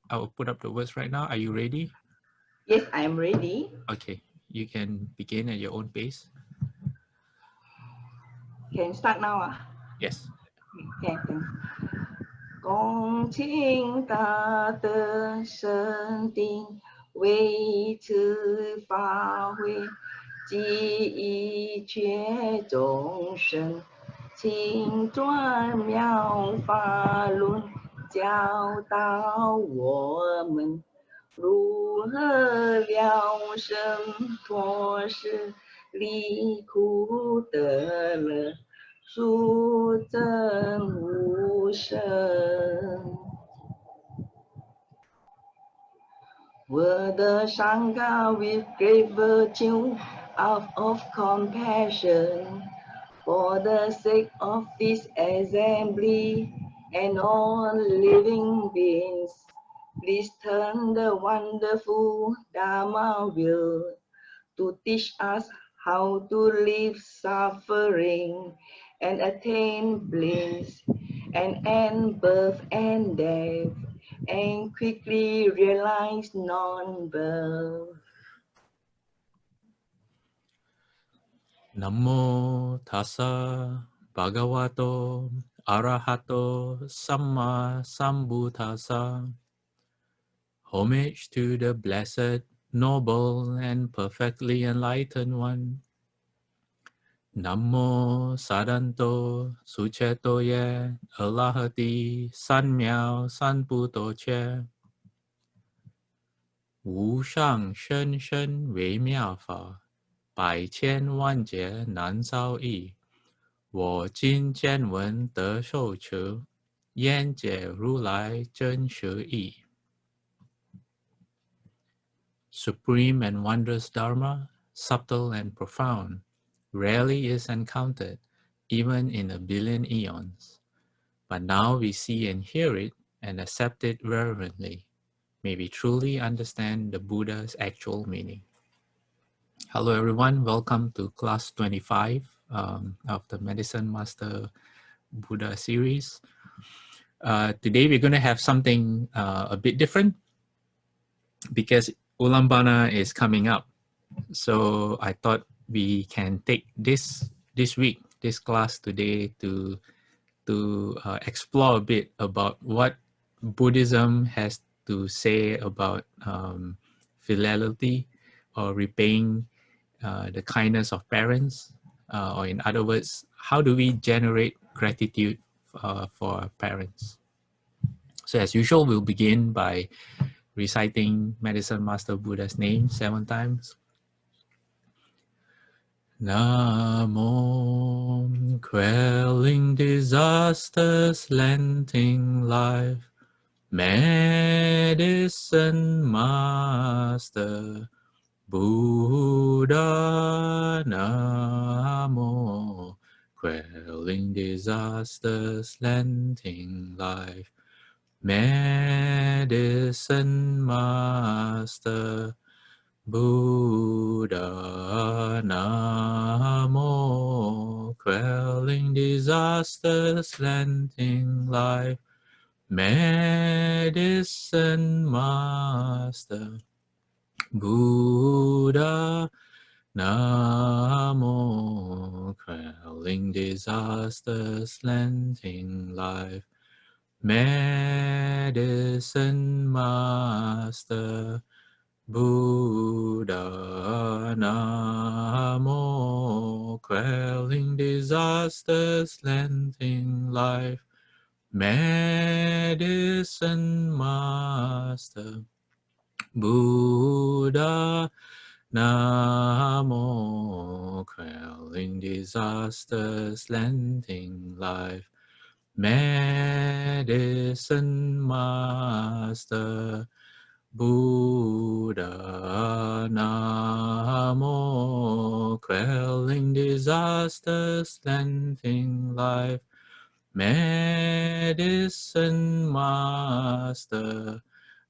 I will put up the words right now. Are you ready? Yes, I am ready. Okay, you can begin at your own pace. Can start now. Yes. Okay, thanks. 恭请大德圣顶为此法会，及一切众生，请转妙法轮，教导我们如何了生脱世，离苦得乐，殊证无生。Word Sangha with great virtue out of compassion for the sake of this assembly and all living beings. Please turn the wonderful Dharma wheel to teach us how to leave suffering and attain bliss and end birth and death and quickly realize non-birth. Namo tassa bhagavato arahato samma sambuddhassa. Homage to the blessed, noble, and perfectly enlightened one. Namo sadanto sucheto ye alahati sanmiao sanputo che. Wu shang shen shen wei miao fa. 百千万劫难遭遇，我今见闻得受持，愿解如来真实义。Supreme and wondrous Dharma, subtle and profound, rarely is encountered, even in a billion eons. But now we see and hear it and accept it reverently. May we truly understand the Buddha's actual meaning. Hello everyone, welcome to class 25 of the Medicine Master Buddha series. Today we're going to have something a bit different because Ullambana is coming up. So I thought we can take this week, this class today to explore a bit about what Buddhism has to say about filiality or repaying the kindness of parents, or in other words, how do we generate gratitude for our parents? So as usual, we'll begin by reciting Medicine Master Buddha's name 7 times. Namo, quelling disasters, lengthening life, Medicine Master Buddha. Namo, quelling disasters, lengthening life, Medicine Master Buddha. Namo, quelling disasters, lengthening life, Medicine Master Buddha. Namo, quelling disasters, lengthening life, Medicine Master Buddha. Namo, quelling disasters, lengthening life, Medicine Master Buddha. Namo, quelling disasters, lengthening life, Medicine Master Buddha. Namo, quelling disasters, lengthening life, Medicine Master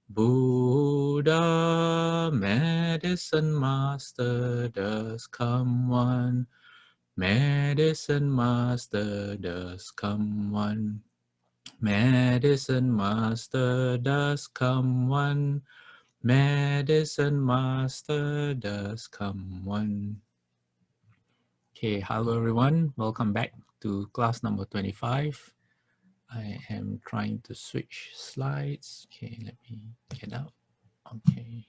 Buddha. Medicine Master does come one, Medicine Master does come one, Medicine master does come one. Medicine master does come one. Okay, hello everyone. Welcome back to class number 25. I am trying to switch slides. Okay, let me get out. Okay.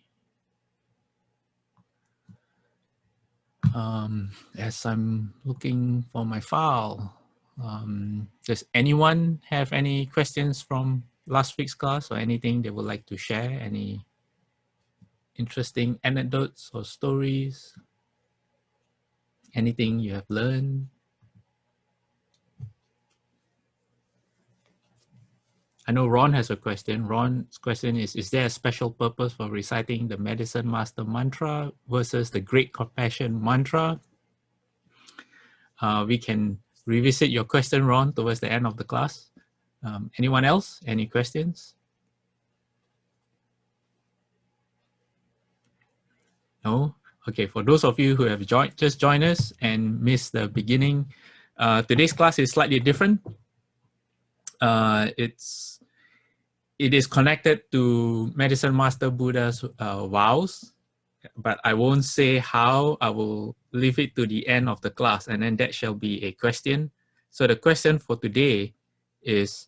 As I'm looking for my file, does anyone have any questions from last week's class or anything they would like to share? Any interesting anecdotes or stories? Anything you have learned? I know Ron has a question. Ron's question is there a special purpose for reciting the Medicine Master Mantra versus the Great Compassion Mantra? We can revisit your question, Ron, towards the end of the class. Anyone else? Any questions? No? Okay, for those of you who have just joined us and missed the beginning, today's class is slightly different. It is connected to Medicine Master Buddha's vows, but I won't say how. I will leave it to the end of the class, and then that shall be a question. So the question for today is,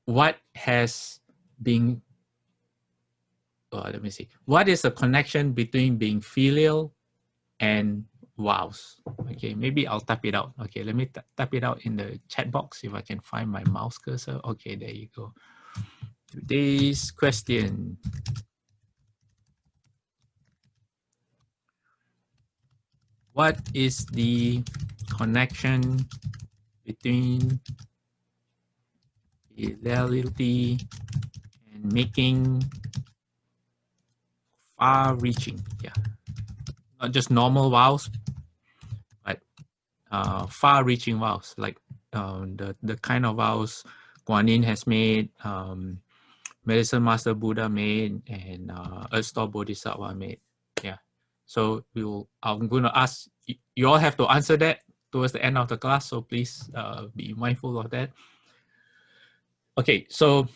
what has been, let me see, what is the connection between being filial and vows? Okay, maybe I'll type it out. Okay, let me type it out in the chat box if I can find my mouse cursor. Okay, there you go. Today's question. What is the connection between filiality and making far-reaching? Yeah, not just normal vows, but far-reaching vows, like the kind of vows Guan Yin has made, Medicine Master Buddha made, and Earth Store Bodhisattva made. Yeah. So I'm going to ask, you all have to answer that towards the end of the class, so please be mindful of that. Okay, so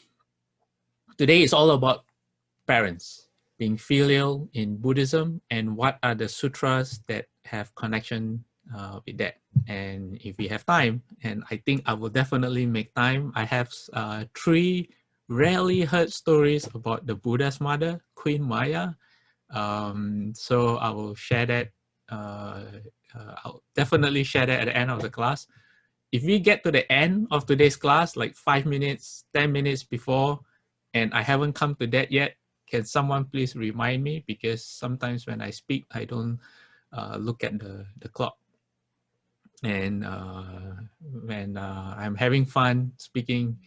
today is all about parents, being filial in Buddhism, and what are the sutras that have connection with that. And if we have time, and I think I will definitely make time, I have 3 rarely heard stories about the Buddha's mother, Queen Maya. So I will share that. I'll definitely share that at the end of the class. If we get to the end of today's class, like 5 minutes, 10 minutes before, and I haven't come to that yet, can someone please remind me? Because sometimes when I speak, I don't look at the clock. And when I'm having fun speaking,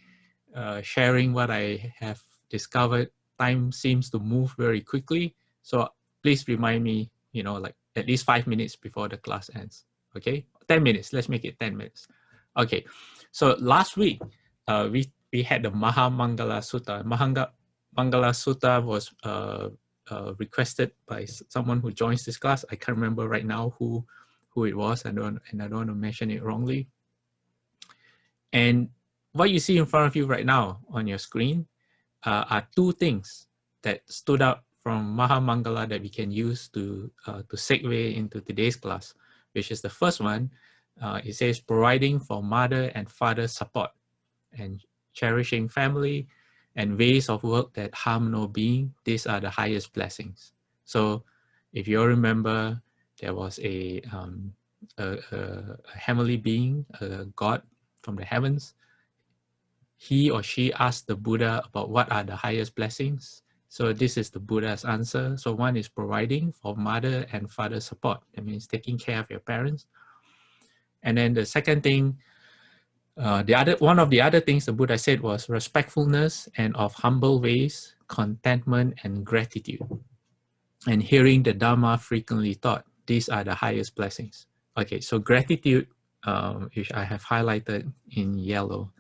sharing what I have discovered, time seems to move very quickly. So please remind me, like at least 5 minutes before the class ends. Okay, 10 minutes. Let's make it 10 minutes. Okay, so last week we had the Maha-mangala Sutta. Maha-mangala Sutta was requested by someone who joins this class. I can't remember right now who it was. I don't want to mention it wrongly. And what you see in front of you right now on your screen are 2 things that stood out from Maha-mangala that we can use to segue into today's class, which is the first one. It says providing for mother and father support and cherishing family and ways of work that harm no being. These are the highest blessings. So if you all remember, there was a heavenly being, a God from the heavens. He or she asked the Buddha about what are the highest blessings. So this is the Buddha's answer. So one is providing for mother and father support. That means taking care of your parents. And then the second thing, one of the other things the Buddha said was respectfulness and of humble ways, contentment and gratitude. And hearing the Dharma frequently taught. These are the highest blessings. Okay, so gratitude, which I have highlighted in yellow.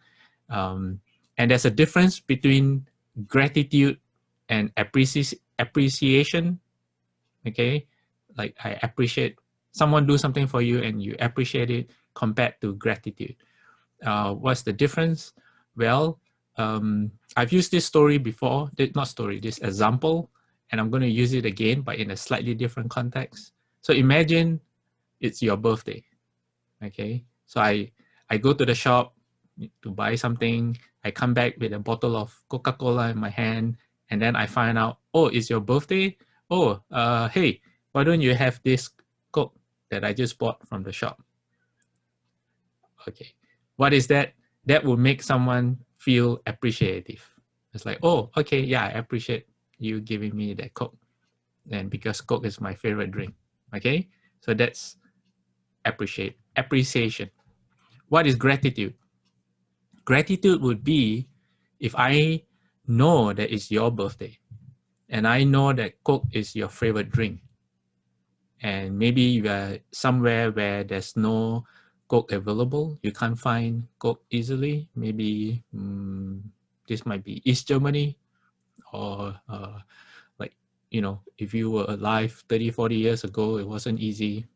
And there's a difference between gratitude and appreciation. Okay, like I appreciate someone do something for you and you appreciate it, compared to gratitude. What's the difference? Well, I've used this story before, not story, this example, and I'm going to use it again, but in a slightly different context. So imagine it's your birthday, okay? So I go to the shop to buy something. I come back with a bottle of Coca-Cola in my hand, and then I find out, oh, it's your birthday? Oh, hey, why don't you have this Coke that I just bought from the shop? Okay, what is that? That will make someone feel appreciative. It's like, oh, okay, yeah, I appreciate you giving me that Coke. And because Coke is my favorite drink. Okay, so that's appreciation. What is gratitude? Gratitude would be if I know that it's your birthday and I know that Coke is your favorite drink, and maybe you are somewhere where there's no Coke available, you can't find Coke easily. Maybe this might be East Germany, or like, you know, if you were alive 30, 40 years ago, it wasn't easy.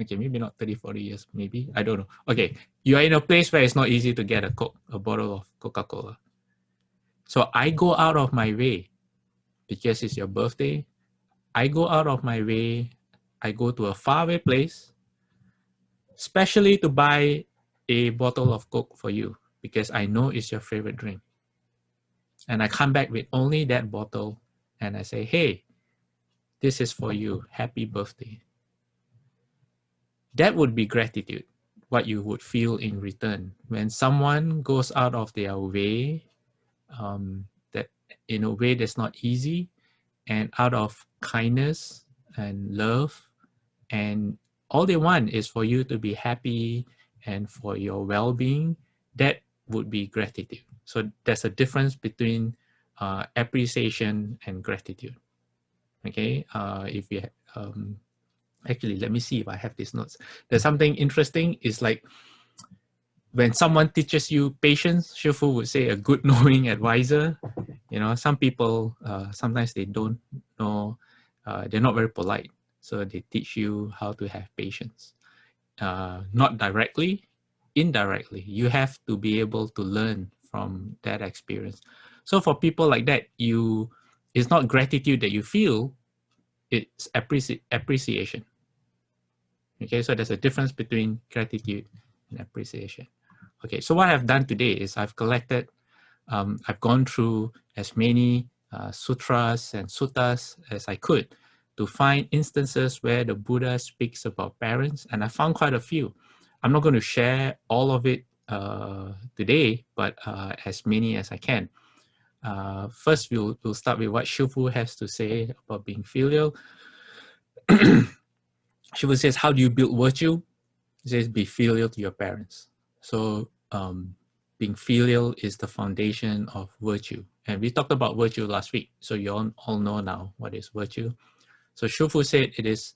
Okay, maybe not 30, 40 years, maybe, I don't know. Okay, you are in a place where it's not easy to get a Coke, a bottle of Coca-Cola. So I go out of my way, because it's your birthday, I go out of my way, I go to a faraway place, especially to buy a bottle of Coke for you, because I know it's your favorite drink. And I come back with only that bottle, and I say, hey, this is for you, happy birthday. That would be gratitude, what you would feel in return. When someone goes out of their way, that in a way that's not easy, and out of kindness and love, and all they want is for you to be happy and for your well-being, that would be gratitude. So there's a difference between appreciation and gratitude. Okay, if you actually, let me see if I have these notes. There's something interesting. It's like when someone teaches you patience, Shifu would say a good knowing advisor. You know, some people, sometimes they don't know, they're not very polite. So they teach you how to have patience. Not directly, indirectly. You have to be able to learn from that experience. So for people like that, it's not gratitude that you feel, it's appreciation. Okay, so there's a difference between gratitude and appreciation. Okay, so what I've done today is I've collected, I've gone through as many sutras and suttas as I could to find instances where the Buddha speaks about parents, and I found quite a few. I'm not going to share all of it today, but as many as I can. First, we'll start with what Shifu has to say about being filial. Shifu says, how do you build virtue? He says, be filial to your parents. So being filial is the foundation of virtue. And we talked about virtue last week, so you all know now what is virtue. So Shifu said it is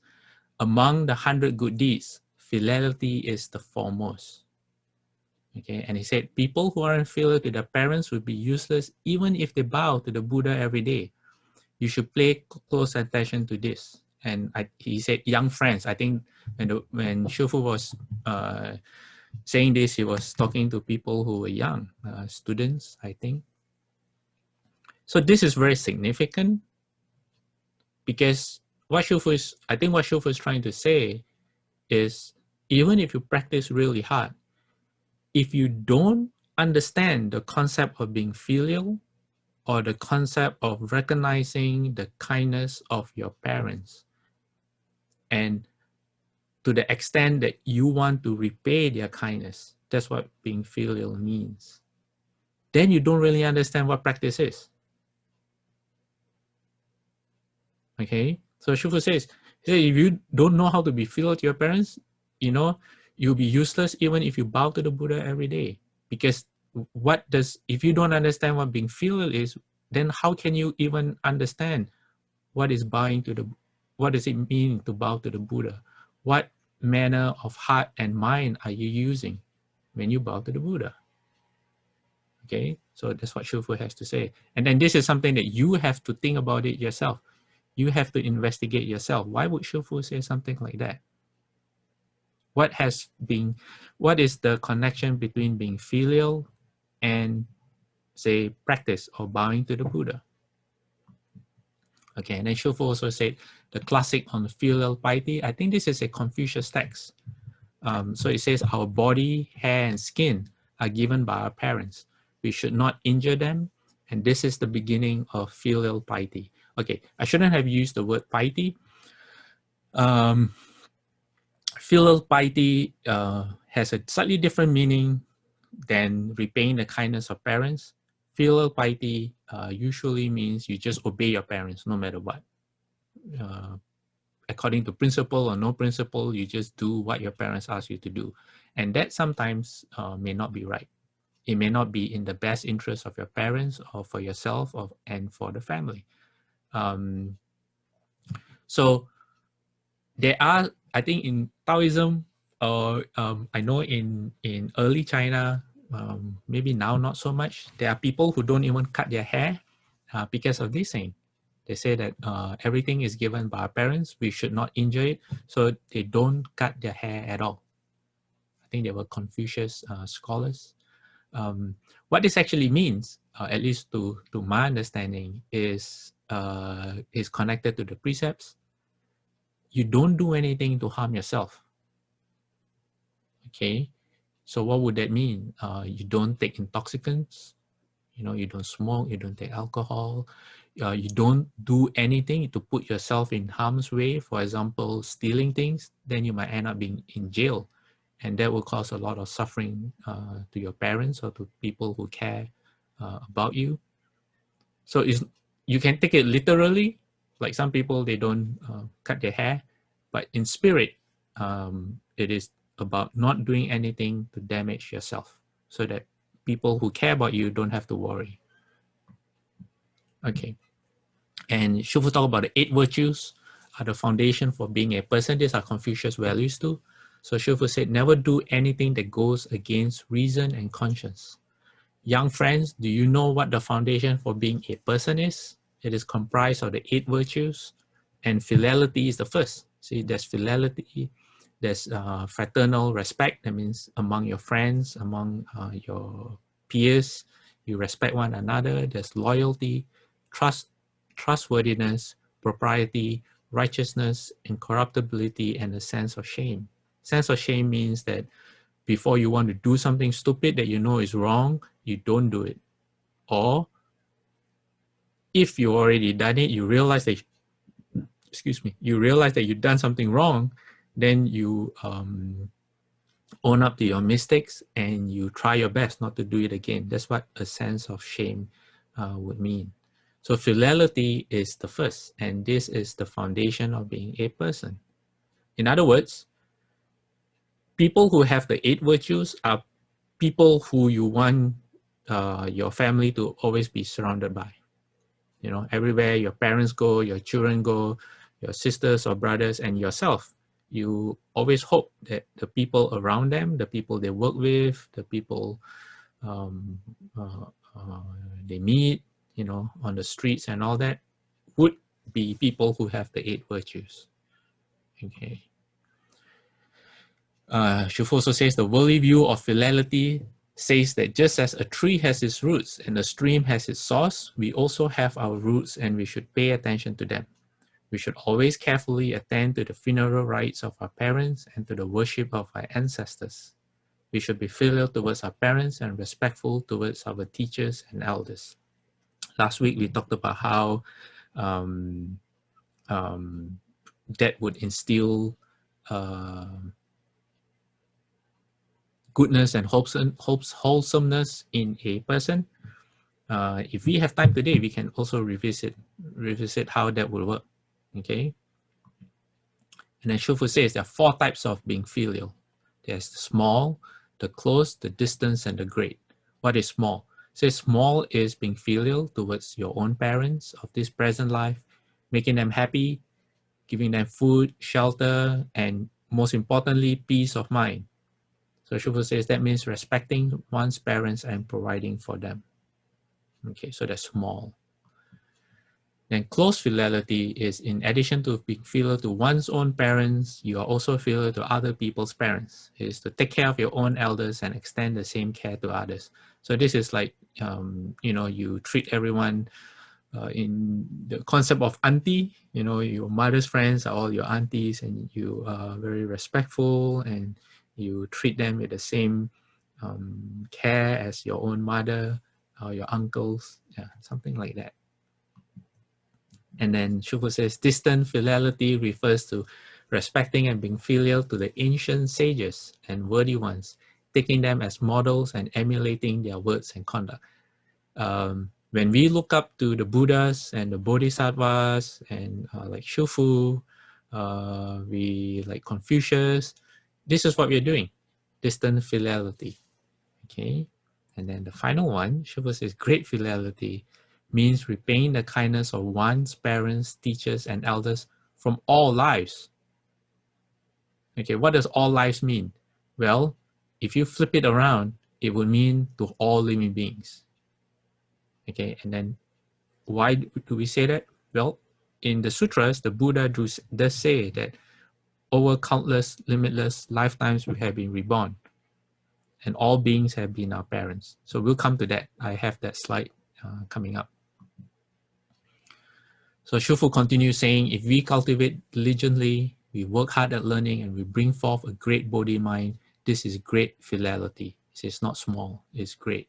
among the 100 good deeds, filiality is the foremost. Okay, and he said people who aren't filial to their parents would be useless even if they bow to the Buddha every day. You should pay close attention to this. And he said, young friends. I think when Shifu was saying this, he was talking to people who were young, students, I think. So this is very significant, because I think what Shifu is trying to say is, even if you practice really hard, if you don't understand the concept of being filial, or the concept of recognizing the kindness of your parents, and to the extent that you want to repay their kindness, that's what being filial means, then you don't really understand what practice is. Okay, so Shifu says, if you don't know how to be filial to your parents, you know, you'll be useless even if you bow to the Buddha every day. Because if you don't understand what being filial is, then how can you even understand what is bowing to what does it mean to bow to the Buddha? What manner of heart and mind are you using when you bow to the Buddha? Okay, so that's what Shifu has to say. And then this is something that you have to think about it yourself. You have to investigate yourself. Why would Shifu say something like that? What is the connection between being filial and, say, practice or bowing to the Buddha? Okay, and then Shufu also said the classic on filial piety. I think this is a Confucius text. So it says our body, hair, and skin are given by our parents. We should not injure them, and this is the beginning of filial piety. Okay, I shouldn't have used the word piety. Filial piety has a slightly different meaning than repaying the kindness of parents. Filial piety usually means you just obey your parents no matter what. According to principle or no principle, you just do what your parents ask you to do. And that sometimes may not be right. It may not be in the best interest of your parents or for yourself and for the family. So there are, I think in Taoism, or I know in early China, maybe now not so much, there are people who don't even cut their hair because of this thing. They say that everything is given by our parents, we should not injure it, so they don't cut their hair at all. I think they were Confucius scholars. What this actually means, at least to my understanding, is connected to the precepts. You don't do anything to harm yourself. Okay, so what would that mean? You don't take intoxicants, you don't smoke, you don't take alcohol, you don't do anything to put yourself in harm's way. For example, stealing things, then you might end up being in jail, and that will cause a lot of suffering to your parents or to people who care about you. So you can take it literally, like some people, they don't cut their hair, but in spirit, it is about not doing anything to damage yourself, so that people who care about you don't have to worry. Okay, and Shufu talked about the 8 virtues are the foundation for being a person. These are Confucius values too. So Shufu said, never do anything that goes against reason and conscience. Young friends, do you know what the foundation for being a person is? It is comprised of the 8 virtues, and filiality is the first. See, there's filiality, there's fraternal respect. That means among your friends, among your peers, you respect one another. There's loyalty, trustworthiness, propriety, righteousness, incorruptibility, and a sense of shame. Sense of shame means that before you want to do something stupid that you know is wrong, you don't do it. Or if you already done it, you realize that, you realize that you've done something wrong, then you own up to your mistakes and you try your best not to do it again. That's what a sense of shame would mean. So filiality is the first, and this is the foundation of being a person. In other words, people who have the 8 virtues are people who you want your family to always be surrounded by. Everywhere your parents go, your children go, your sisters or brothers, and yourself, you always hope that the people around them, the people they work with, the people they meet, on the streets and all that, would be people who have the 8 virtues. Okay. Shufu also says the worldly view of filiality says that just as a tree has its roots and a stream has its source, we also have our roots and we should pay attention to them. We should always carefully attend to the funeral rites of our parents and to the worship of our ancestors. We should be filial towards our parents and respectful towards our teachers and elders. Last week, we talked about how that would instill goodness and wholesomeness in a person. If we have time today, we can also revisit how that will work. Okay. And then Shufu says there are 4 types of being filial. There's the small, the close, the distance, and the great. What is small? Say small is being filial towards your own parents of this present life, making them happy, giving them food, shelter, and most importantly, peace of mind. So Shufu says that means respecting one's parents and providing for them. Okay, so that's small. Then close filiality is in addition to being filial to one's own parents, you are also filial to other people's parents. It is to take care of your own elders and extend the same care to others. So this is like, you treat everyone in the concept of auntie, your mother's friends are all your aunties, and you are very respectful and you treat them with the same care as your own mother or your uncles, something like that. And then Shufu says, distant filiality refers to respecting and being filial to the ancient sages and worthy ones, taking them as models and emulating their words and conduct. When we look up to the Buddhas and the Bodhisattvas and like Shufu, we like Confucius, this is what we're doing, distant filiality. Okay, and then the final one, Shufu says, great filiality means repaying the kindness of one's parents, teachers, and elders from all lives. Okay, what does all lives mean? Well, if you flip it around, it would mean to all living beings. Okay, and then why do we say that? Well, in the sutras, the Buddha does say that over countless, limitless lifetimes we have been reborn, and all beings have been our parents. So we'll come to that. I have that slide coming up. So Shufu continues saying, if we cultivate diligently, we work hard at learning, and we bring forth a great Bodhi mind, this is great filiality. It's not small, it's great.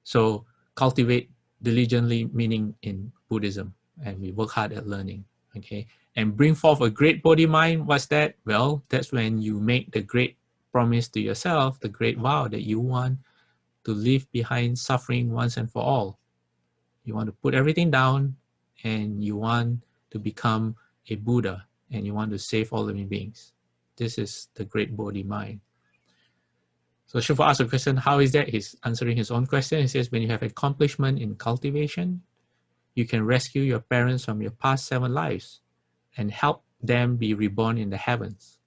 So cultivate diligently, meaning in Buddhism, and we work hard at learning, okay? And bring forth a great Bodhi mind, what's that? Well, that's when you make the great promise to yourself, the great vow that you want to leave behind suffering once and for all. You want to put everything down, and you want to become a Buddha, and you want to save all living beings. This is the great Bodhi mind. So Shufu asked a question, how is that? He's answering his own question. He says, when you have accomplishment in cultivation, you can rescue your parents from your past 7 lives and help them be reborn in the heavens.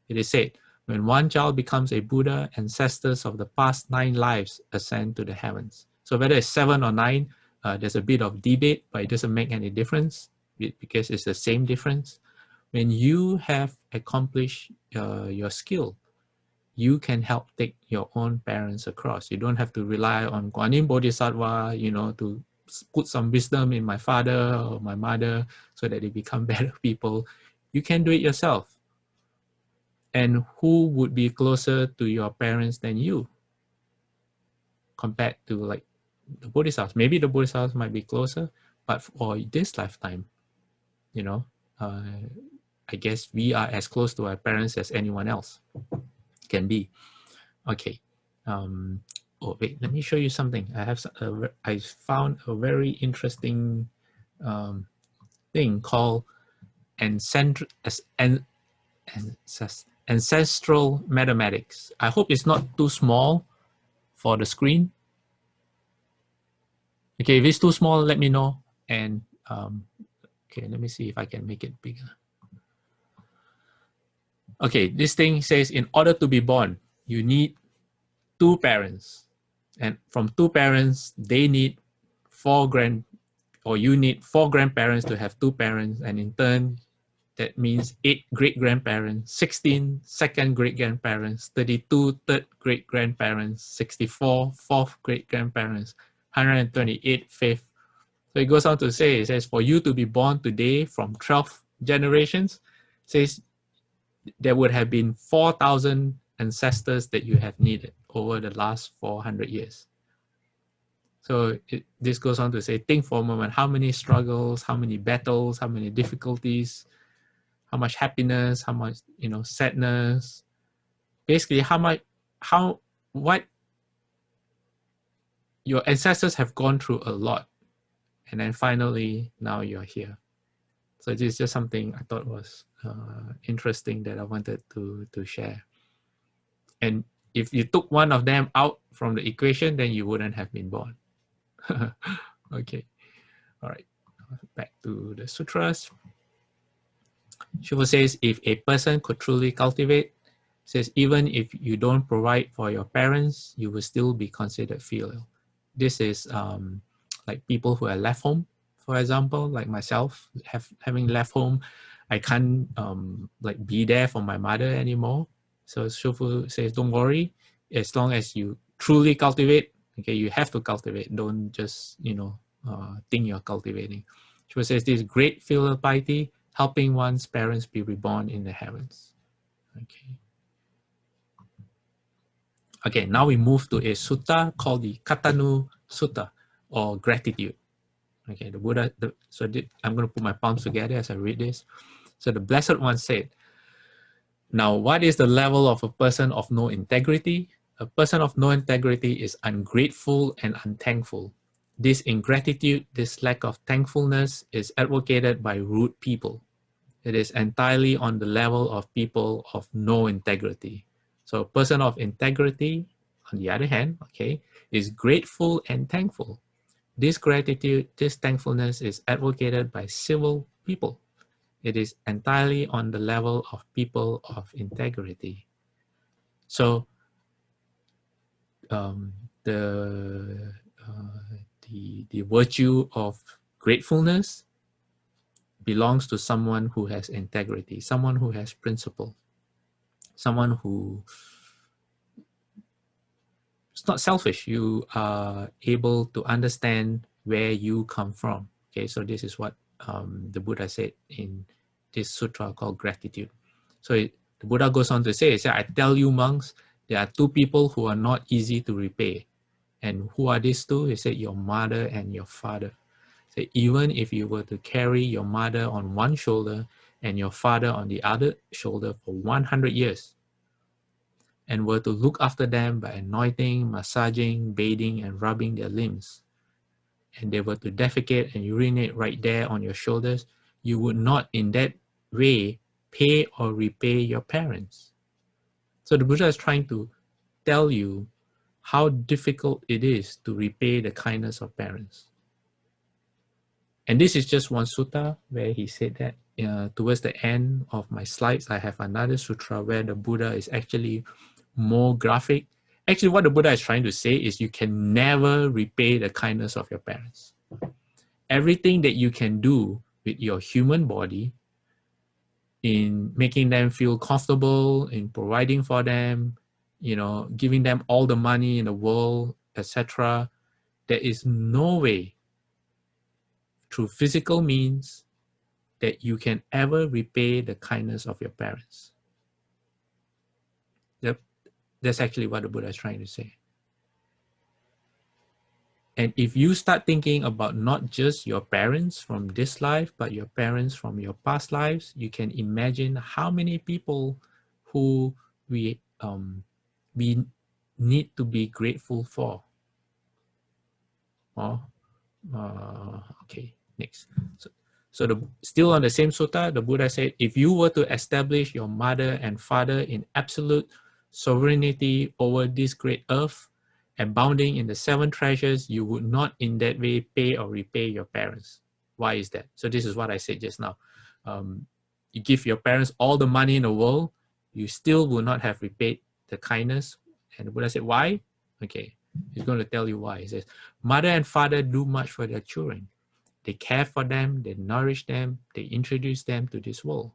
It is said, when one child becomes a Buddha, ancestors of the past 9 lives ascend to the heavens. So whether it's 7 or 9, there's a bit of debate, but it doesn't make any difference because it's the same difference. When you have accomplished your skill, you can help take your own parents across. You don't have to rely on Guanyin Bodhisattva, to put some wisdom in my father or my mother so that they become better people. You can do it yourself. And who would be closer to your parents than you compared to like the Bodhisattvas? Maybe the Bodhisattvas might be closer, but for this lifetime, I guess we are as close to our parents as anyone else can be. Okay. Oh wait, let me show you something. I found a very interesting thing called ancestral mathematics. I hope it's not too small for the screen. Okay, if it's too small, let me know. And okay, let me see if I can make it bigger. Okay, this thing says, in order to be born, you need 2 parents. And from 2 parents, they need 4 you need 4 grandparents to have 2 parents. And in turn, that means 8 great-grandparents, 16 second great-grandparents, 32 third great-grandparents, 64 fourth great-grandparents, 128 fifth. So it goes on to say, it says, for you to be born today from 12 generations, says there would have been 4,000 ancestors that you have needed over the last 400 years. So this goes on to say, think for a moment, how many struggles, how many battles, how many difficulties, how much happiness, how much, sadness, basically what your ancestors have gone through a lot. And then finally, now you're here. So this is just something I thought was interesting that I wanted to share. And if you took one of them out from the equation, then you wouldn't have been born. Okay, all right, back to the sutras. Shufu says, if a person could truly cultivate, says, even if you don't provide for your parents, you will still be considered filial. This is like people who are left home for example, like myself, having left home, I can't like be there for my mother anymore. So Shufu says, don't worry, as long as you truly cultivate, okay, you have to cultivate. Don't just, think you're cultivating. Shufu says this great filial piety, helping one's parents be reborn in the heavens. Okay. Okay, now we move to a sutta called the Kataññu Sutta, or gratitude. Okay, the Buddha, I'm going to put my palms together as I read this. So the Blessed One said, now what is the level of a person of no integrity? A person of no integrity is ungrateful and unthankful. This ingratitude, this lack of thankfulness is advocated by rude people. It is entirely on the level of people of no integrity. So a person of integrity, on the other hand, okay, is grateful and thankful. This gratitude, this thankfulness is advocated by civil people. It is entirely on the level of people of integrity. So the virtue of gratefulness belongs to someone who has integrity, someone who has principle, someone who is not selfish. You are able to understand where you come from. Okay, so this is what the Buddha said in this sutra called gratitude. So the Buddha goes on to say, I tell you monks, there are two people who are not easy to repay. And who are these two? He said, your mother and your father. So even if you were to carry your mother on one shoulder and your father on the other shoulder for 100 years, and were to look after them by anointing, massaging, bathing, and rubbing their limbs, and they were to defecate and urinate right there on your shoulders, you would not in that way pay or repay your parents. So the Buddha is trying to tell you how difficult it is to repay the kindness of parents. And this is just one sutta where he said that. Towards the end of my slides, I have another sutra where the Buddha is actually more graphic. Actually, what the Buddha is trying to say is you can never repay the kindness of your parents. Everything that you can do with your human body in making them feel comfortable, in providing for them, giving them all the money in the world, etc., there is no way through physical means that you can ever repay the kindness of your parents. That's actually what the Buddha is trying to say. And if you start thinking about not just your parents from this life, but your parents from your past lives, you can imagine how many people who we need to be grateful for. Okay, next. So still on the same sutta, the Buddha said, if you were to establish your mother and father in absolute sovereignty over this great earth, abounding in the 7 treasures, you would not in that way pay or repay your parents. Why is that? So this is what I said just now. You give your parents all the money in the world, you still will not have repaid the kindness. And the Buddha said, why? Okay, he's going to tell you why. He says, mother and father do much for their children. They care for them, they nourish them, they introduce them to this world.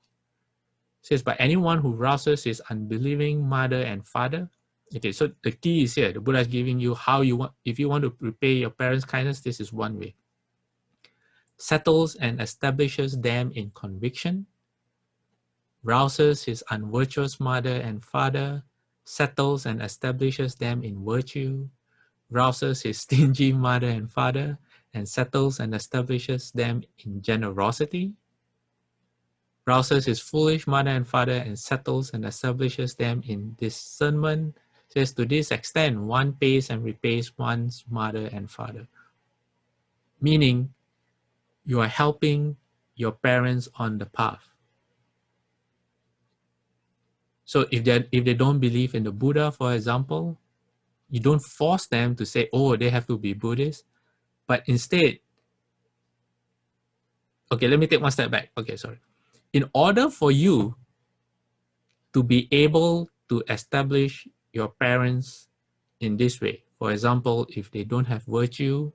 It says, but anyone who rouses his unbelieving mother and father, okay, so the key is here. The Buddha is giving you how you want, if you want to repay your parents' kindness, this is one way. Settles and establishes them in conviction, rouses his unvirtuous mother and father, settles and establishes them in virtue, rouses his stingy mother and father, and settles and establishes them in generosity, rouses his foolish mother and father, and settles and establishes them in discernment. Says, to this extent, one pays and repays one's mother and father. Meaning, you are helping your parents on the path. So if they don't believe in the Buddha, for example, you don't force them to say, oh, they have to be Buddhist, but instead, okay, let me take one step back. Okay, sorry. In order for you to be able to establish your parents in this way, for example, if they don't have virtue,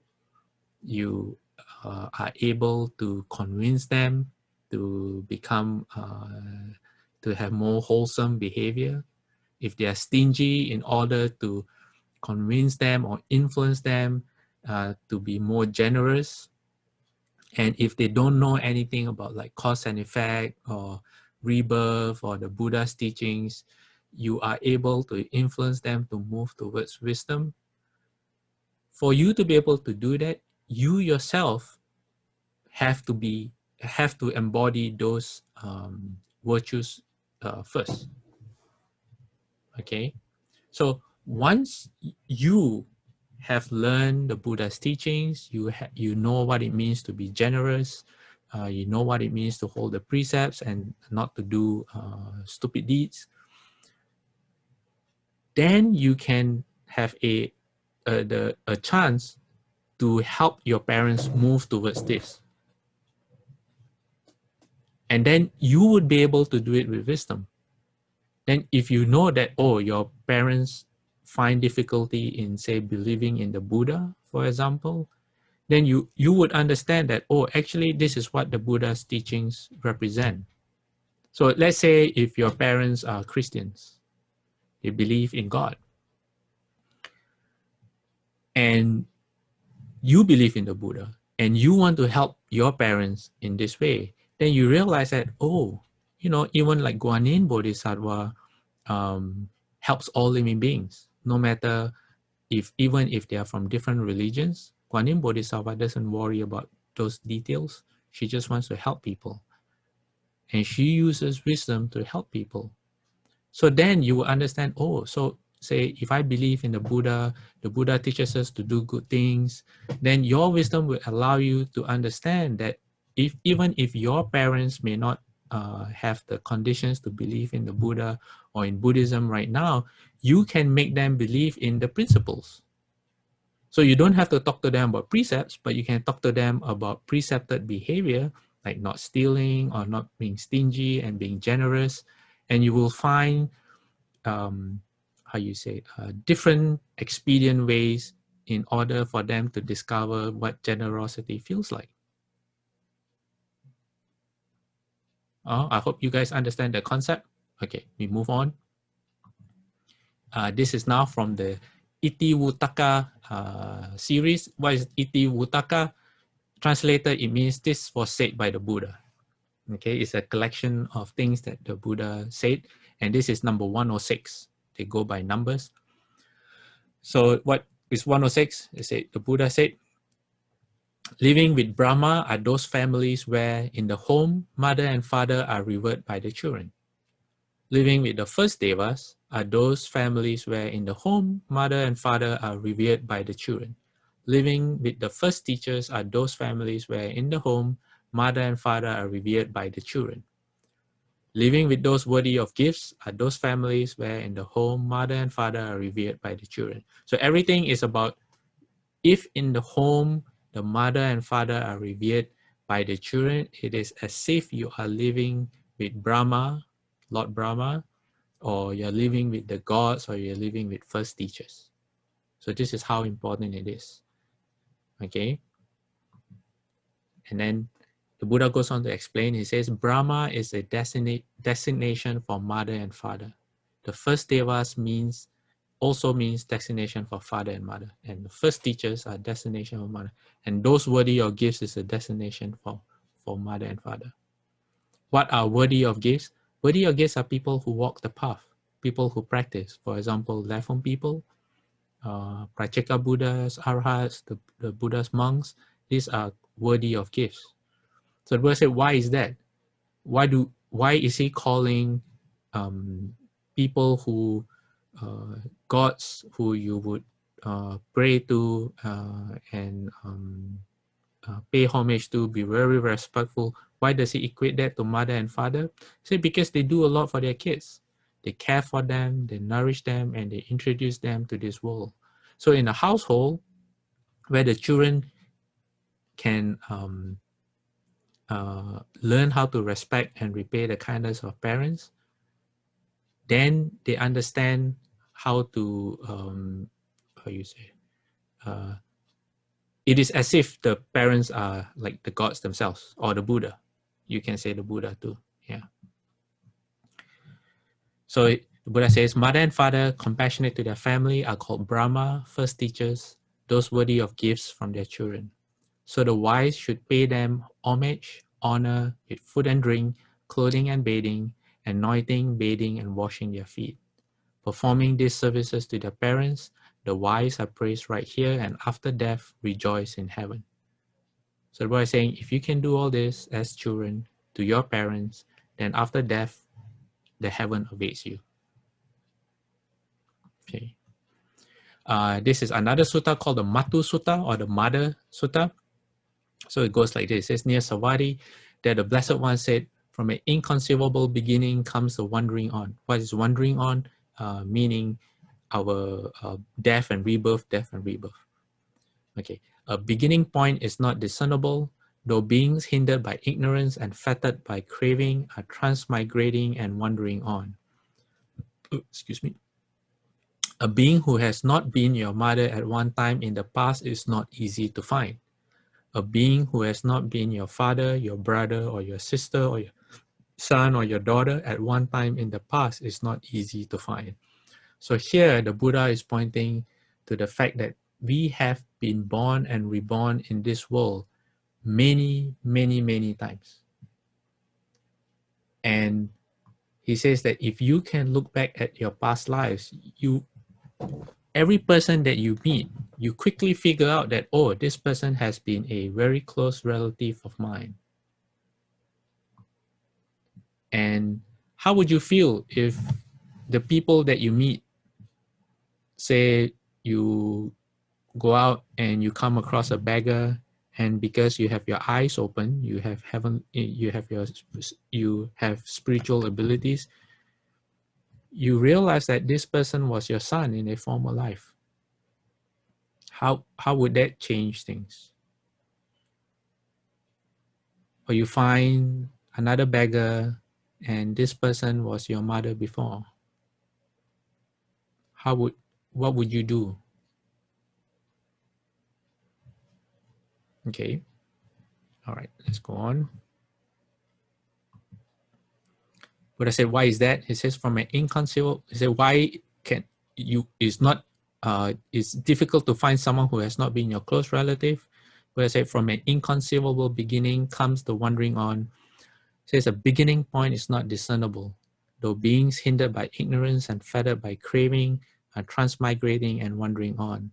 you are able to convince them to become, to have more wholesome behavior. If they are stingy, in order to convince them or influence them to be more generous. And if they don't know anything about like cause and effect or rebirth or the Buddha's teachings, you are able to influence them to move towards wisdom. For you to be able to do that, you yourself have to embody those virtues first. Okay, so once you have learned the Buddha's teachings, you know what it means to be generous, you know what it means to hold the precepts and not to do stupid deeds, then you can have a chance to help your parents move towards this. And then you would be able to do it with wisdom. Then if you know that, oh, your parents find difficulty in, say, believing in the Buddha, for example, then you would understand that, oh, actually, this is what the Buddha's teachings represent. So let's say if your parents are Christians, they believe in God, and you believe in the Buddha, and you want to help your parents in this way, then you realize that, oh, even like Guanyin Bodhisattva helps all living beings, no matter even if they are from different religions. Guanyin Bodhisattva doesn't worry about those details. She just wants to help people. And she uses wisdom to help people. So then you will understand, oh, so say if I believe in the Buddha teaches us to do good things, then your wisdom will allow you to understand that even if your parents may not have the conditions to believe in the Buddha or in Buddhism right now, you can make them believe in the principles. So you don't have to talk to them about precepts, but you can talk to them about precepted behavior, like not stealing or not being stingy and being generous. And you will find, different expedient ways in order for them to discover what generosity feels like. I hope you guys understand the concept. Okay, we move on. This is now from the Itivuttaka series. What is Itivuttaka? Translated, it means this was said by the Buddha. Okay, it's a collection of things that the Buddha said, and this is number 106. They go by numbers. So what is 106? They say the Buddha said, living with Brahma are those families where in the home, mother and father are revered by the children. Living with the first devas are those families where in the home, mother and father are revered by the children. Living with the first teachers are those families where in the home, mother and father are revered by the children. Living with those worthy of gifts are those families where in the home, mother and father are revered by the children. So everything is about, if in the home, the mother and father are revered by the children, it is as if you are living with Brahma, Lord Brahma, or you're living with the gods, or you're living with first teachers. So this is how important it is. Okay. And then the Buddha goes on to explain, he says, Brahma is a designation for mother and father. The first devas also means destination for father and mother. And the first teachers are destination for mother. And those worthy of gifts is a destination for mother and father. What are worthy of gifts? Worthy of gifts are people who walk the path, people who practice. For example, Lafon people, Pracheka Buddhas, Arhats, the Buddha's monks, these are worthy of gifts. So the Buddha said, why is that? Why is he calling people who, gods who you would pray to and pay homage to, be very respectful? Why does he equate that to mother and father? He said, because they do a lot for their kids. They care for them, they nourish them, and they introduce them to this world. So in a household where the children can learn how to respect and repay the kindness of parents, then they understand how to it is as if the parents are like the gods themselves, or the Buddha. You can say the Buddha too. Yeah. So the Buddha says, mother and father, compassionate to their family, are called Brahma, first teachers, those worthy of gifts from their children. So the wise should pay them homage, honor, with food and drink, clothing and bathing, anointing, bathing, and washing their feet. Performing these services to their parents, the wise are praised right here, and after death, rejoice in heaven. So the Buddha is saying, if you can do all this as children to your parents, then after death, the heaven awaits you. Okay. This is another sutta called the Mātu Sutta, or the Mother Sutta. So it goes like this. It says, near Sawadhi, that the Blessed One said, from an inconceivable beginning comes the wandering on. What is wandering on? Meaning our death and rebirth, death and rebirth. Okay. A beginning point is not discernible, though beings hindered by ignorance and fettered by craving are transmigrating and wandering on. Excuse me. A being who has not been your mother at one time in the past is not easy to find. A being who has not been your father, your brother, or your sister, or your son, or your daughter at one time in the past is not easy to find. So here the Buddha is pointing to the fact that we have been born and reborn in this world many, many, many times. And he says that if you can look back at your past lives, every person that you meet, you quickly figure out that, oh, this person has been a very close relative of mine. And how would you feel if the people that you meet, say you go out and you come across a beggar, and because you have your eyes open, you have spiritual abilities, you realize that this person was your son in a former life. How would that change things? Or you find another beggar and this person was your mother before. What would you do? Okay. All right, let's go on. Buddha said, why is that? He says, from an inconceivable, he said, why can you, it's difficult to find someone who has not been your close relative. Buddha said, from an inconceivable beginning comes the wandering on. He says, a beginning point is not discernible, though beings hindered by ignorance and fettered by craving are transmigrating and wandering on.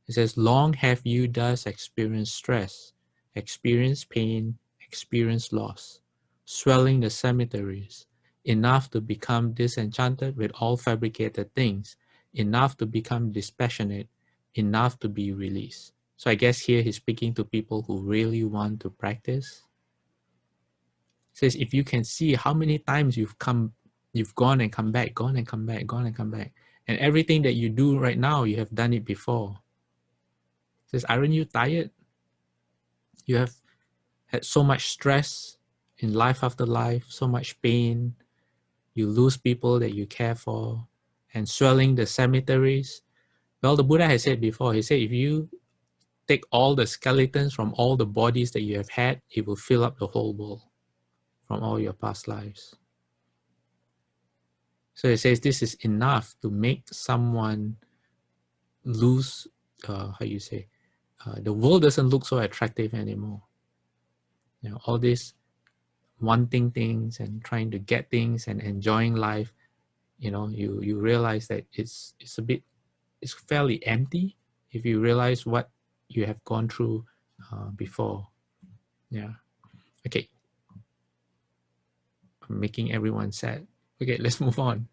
He says, long have you thus experienced stress, experienced pain, experienced loss, swelling the cemeteries, enough to become disenchanted with all fabricated things, enough to become dispassionate, enough to be released. So I guess here he's speaking to people who really want to practice. He says, if you can see how many times you've gone and come back, gone and come back, gone and come back, and everything that you do right now, you have done it before. He says, aren't you tired? You have had so much stress in life after life, so much pain. You lose people that you care for, and swelling the cemeteries. Well, the Buddha has said before, he said, if you take all the skeletons from all the bodies that you have had, it will fill up the whole world from all your past lives. So he says this is enough to make someone lose, the world doesn't look so attractive anymore. You know, all this wanting things and trying to get things and enjoying life, you know, you realize that it's fairly empty if you realize what you have gone through before. Yeah. Okay. I'm making everyone sad. Okay, let's move on.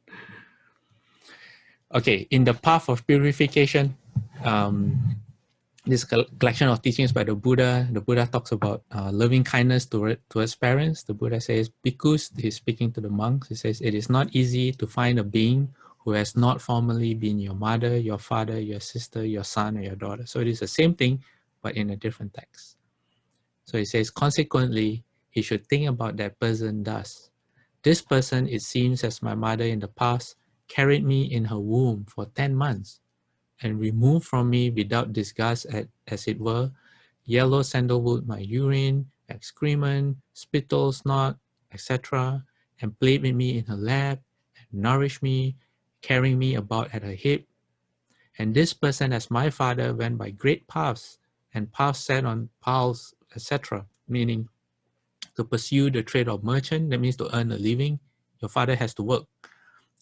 Okay, in the Path of Purification, this collection of teachings by the Buddha talks about loving kindness towards parents. The Buddha says, because he's speaking to the monks, he says, it is not easy to find a being who has not formerly been your mother, your father, your sister, your son, or your daughter. So it is the same thing, but in a different text. So he says, consequently, he should think about that person thus. This person, it seems, as my mother in the past, carried me in her womb for 10 months and removed from me without disgust, as it were, yellow sandalwood my urine, excrement, spittle, snot, etc., and played with me in her lap, and nourished me, carrying me about at her hip. And this person, as my father, went by great paths, and paths set on paths, etc., meaning to pursue the trade of merchant, that means to earn a living. Your father has to work.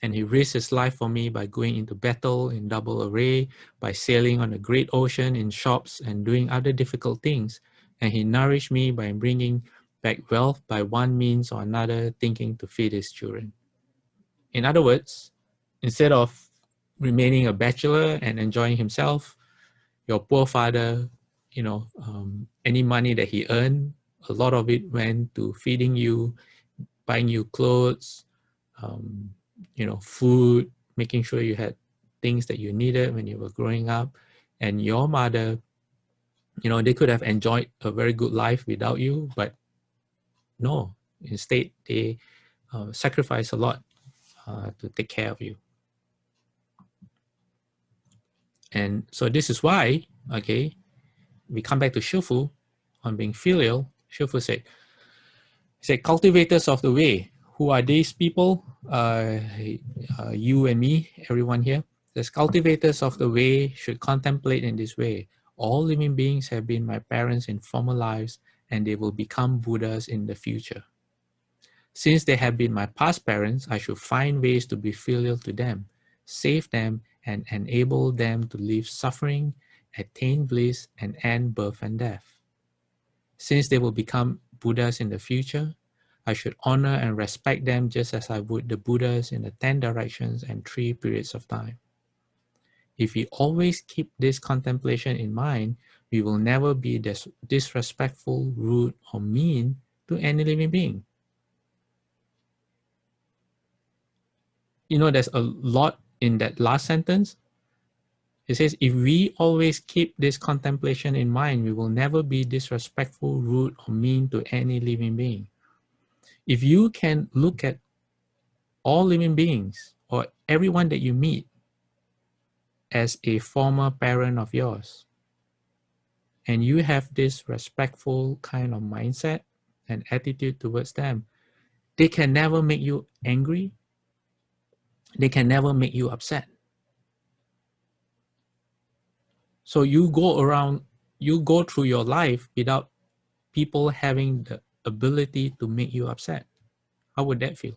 And he risked his life for me by going into battle in double array, by sailing on the great ocean in shops and doing other difficult things. And he nourished me by bringing back wealth by one means or another, thinking to feed his children. In other words, instead of remaining a bachelor and enjoying himself, your poor father, any money that he earned, a lot of it went to feeding you, buying you clothes, food, making sure you had things that you needed when you were growing up. And your mother, they could have enjoyed a very good life without you, but no, instead they sacrifice a lot to take care of you. And so this is why, okay, we come back to Shifu on being filial. Shifu said, cultivators of the way. Who are these people? You and me, everyone here. Says, cultivators of the way should contemplate in this way. All living beings have been my parents in former lives, and they will become Buddhas in the future. Since they have been my past parents, I should find ways to be filial to them, save them, and enable them to leave suffering, attain bliss, and end birth and death. Since they will become Buddhas in the future, I should honor and respect them just as I would the Buddhas in the 10 directions and 3 periods of time. If we always keep this contemplation in mind, we will never be disrespectful, rude, or mean to any living being. There's a lot in that last sentence. It says, if we always keep this contemplation in mind, we will never be disrespectful, rude, or mean to any living being. If you can look at all living beings or everyone that you meet as a former parent of yours, and you have this respectful kind of mindset and attitude towards them, they can never make you angry. They can never make you upset. So you go through your life without people having the ability to make you upset. How would that feel?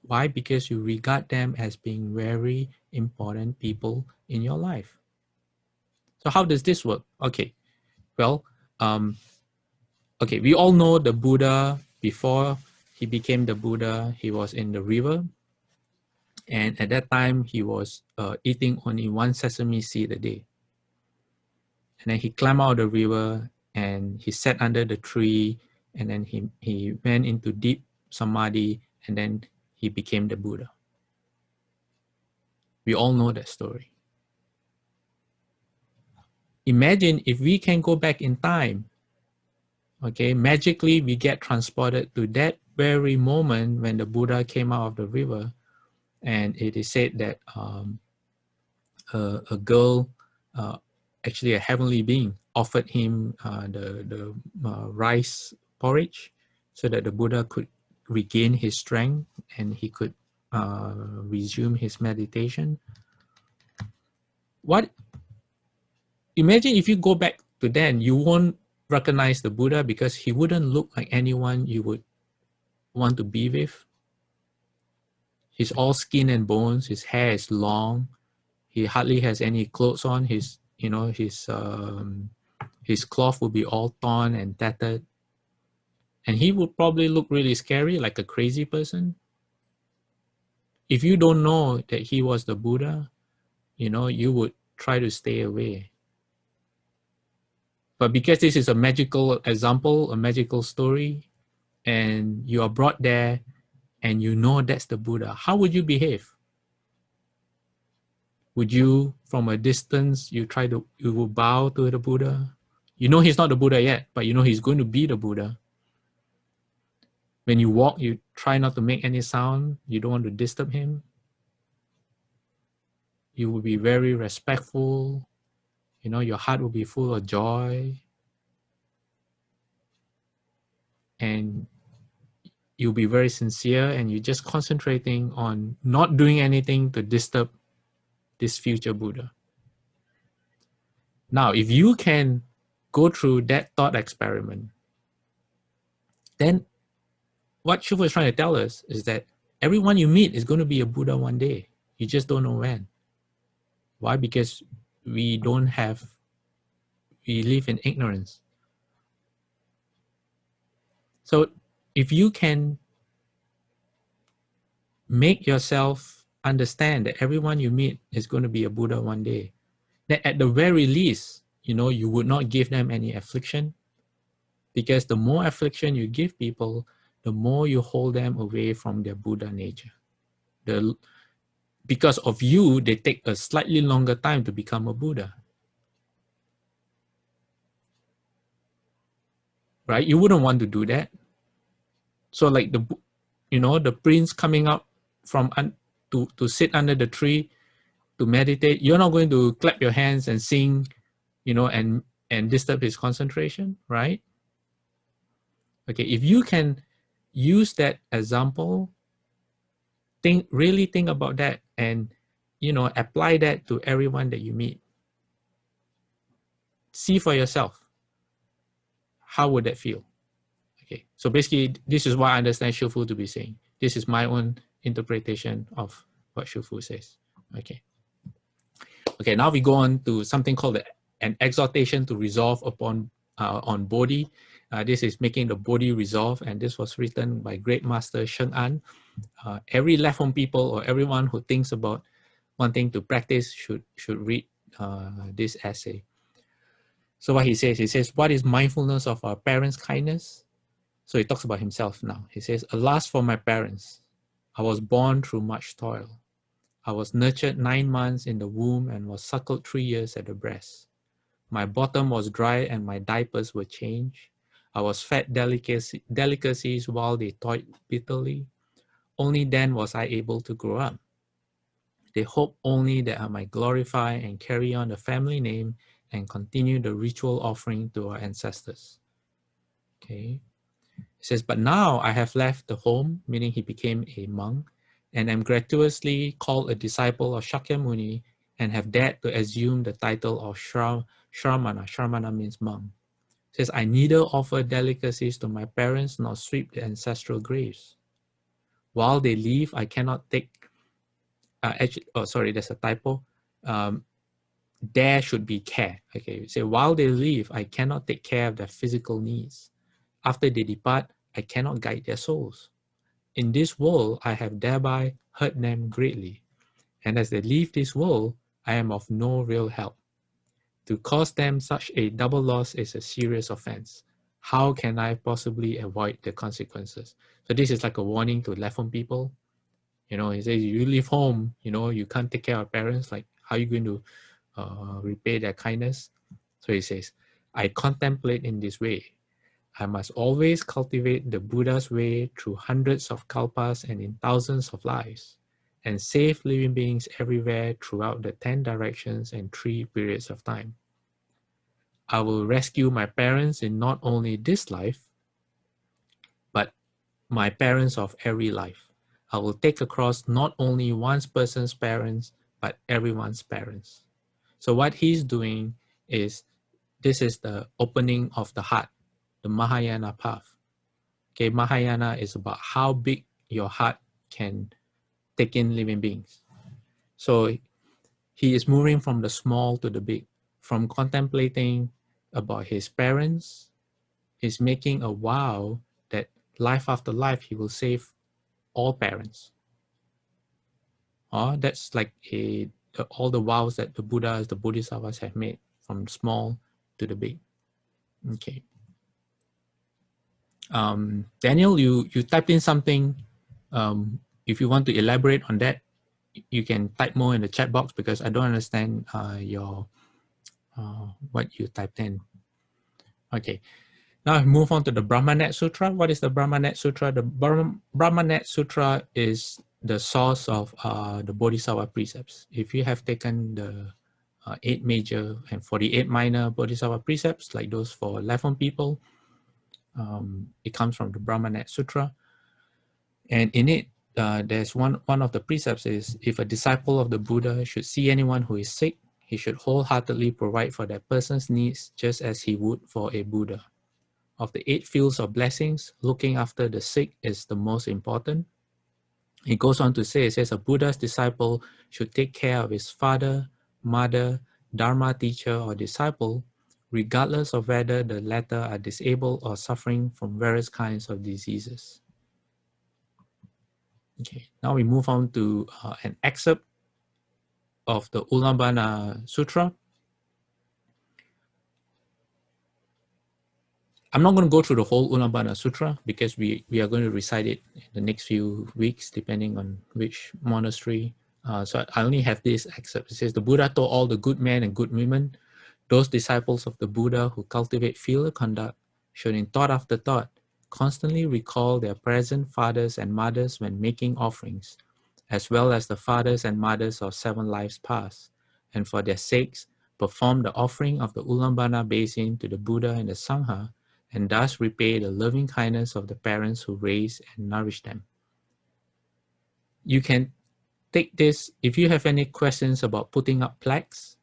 Why? Because you regard them as being very important people in your life. So how does this work? Okay, well, we all know the Buddha. Before he became the Buddha, he was in the river, and at that time he was eating only one sesame seed a day. And then he climbed out of the river and he sat under the tree, and then he went into deep samadhi, and then he became the Buddha. We all know that story. Imagine if we can go back in time, okay, magically we get transported to that very moment when the Buddha came out of the river, and it is said that a girl, actually a heavenly being, offered him the rice porridge so that the Buddha could regain his strength and he could resume his meditation. Imagine if you go back to then, you won't recognize the Buddha because he wouldn't look like anyone you would want to be with. He's all skin and bones. His hair is long. He hardly has any clothes on. His cloth will be all torn and tattered. And he would probably look really scary, like a crazy person. If you don't know that he was the Buddha, you would try to stay away. But because this is a magical example, a magical story, and you are brought there and you know that's the Buddha, how would you behave? Would you, from a distance, you will bow to the Buddha? You know he's not the Buddha yet, but you know he's going to be the Buddha. When you walk, you try not to make any sound. You don't want to disturb him. You will be very respectful. You know, your heart will be full of joy, and you'll be very sincere, and you're just concentrating on not doing anything to disturb this future Buddha. Now, if you can go through that thought experiment, then what Shifu is trying to tell us is that everyone you meet is going to be a Buddha one day. You just don't know when. Why? Because we live in ignorance. So if you can make yourself understand that everyone you meet is going to be a Buddha one day, then at the very least, you know, you would not give them any affliction, because the more affliction you give people, the more you hold them away from their Buddha nature. Because of you, they take a slightly longer time to become a Buddha. Right? You wouldn't want to do that. So like the prince coming up from to sit under the tree to meditate, you're not going to clap your hands and sing, you know, and disturb his concentration, right? Okay, if you can use that example, really think about that, and, you know, apply that to everyone that you meet. See for yourself, how would that feel? Okay, so basically, this is what I understand Shifu to be saying. This is my own interpretation of what Shifu says. Okay. Okay, now we go on to something called an exhortation to resolve upon on Bodhi. This is making the Bodhi resolve, and this was written by Great Master Sheng An. Every left home people or everyone who thinks about wanting to practice should read this essay. So what he says, what is mindfulness of our parents' kindness? So he talks about himself now. He says, alas for my parents, I was born through much toil. I was nurtured 9 months in the womb and was suckled 3 years at the breast. My bottom was dry and my diapers were changed. I was fed delicacies while they toiled bitterly. Only then was I able to grow up. They hoped only that I might glorify and carry on the family name and continue the ritual offering to our ancestors. Okay. He says, but now I have left the home, meaning he became a monk, and am gratuitously called a disciple of Shakyamuni and have dared to assume the title of Shramana. Shramana means monk. He says, I neither offer delicacies to my parents nor sweep the ancestral graves. While they live, I cannot take, there's a typo. There should be care. Okay, say, while they live, I cannot take care of their physical needs. After they depart, I cannot guide their souls. In this world, I have thereby hurt them greatly. And as they leave this world, I am of no real help. To cause them such a double loss is a serious offense. How can I possibly avoid the consequences? So this is like a warning to left home people. You know, he says, you leave home, you know, you can't take care of parents. Like, how are you going to repay their kindness? So he says, I contemplate in this way. I must always cultivate the Buddha's way through hundreds of kalpas and in thousands of lives, and save living beings everywhere throughout the 10 directions and 3 periods of time. I will rescue my parents in not only this life, but my parents of every life. I will take across not only one person's parents, but everyone's parents. So what he's doing is, this is the opening of the heart, the Mahayana path. Okay, Mahayana is about how big your heart can take in living beings. So he is moving from the small to the big, from contemplating about his parents. He's making a vow that life after life he will save all parents. That's like all the vows that the Buddhas, the Bodhisattvas have made, from small to the big. Okay. Daniel, you typed in something. If you want to elaborate on that, you can type more in the chat box, because I don't understand what you typed in. Okay. Now I move on to the Brahma Net Sutra. What is the Brahma Net Sutra? The Brahma Net Sutra is the source of the Bodhisattva precepts. If you have taken the 8 major and 48 minor Bodhisattva precepts, like those for Levon people. It comes from the Brahma Net Sutra. And in it, there's one of the precepts is, if a disciple of the Buddha should see anyone who is sick, he should wholeheartedly provide for that person's needs just as he would for a Buddha. Of the 8 fields of blessings, looking after the sick is the most important. He goes on to say, it says, a Buddha's disciple should take care of his father, mother, Dharma teacher, or disciple, regardless of whether the latter are disabled or suffering from various kinds of diseases. Okay, now we move on to an excerpt of the Ullambana Sutra. I'm not going to go through the whole Ullambana Sutra because we are going to recite it in the next few weeks, depending on which monastery. So I only have this excerpt. It says, the Buddha told all the good men and good women, those disciples of the Buddha who cultivate filial conduct should in thought after thought constantly recall their present fathers and mothers when making offerings, as well as the fathers and mothers of 7 lives past, and for their sakes perform the offering of the Ullambana basin to the Buddha and the Sangha, and thus repay the loving kindness of the parents who raise and nourish them. You can take this, if you have any questions about putting up plaques,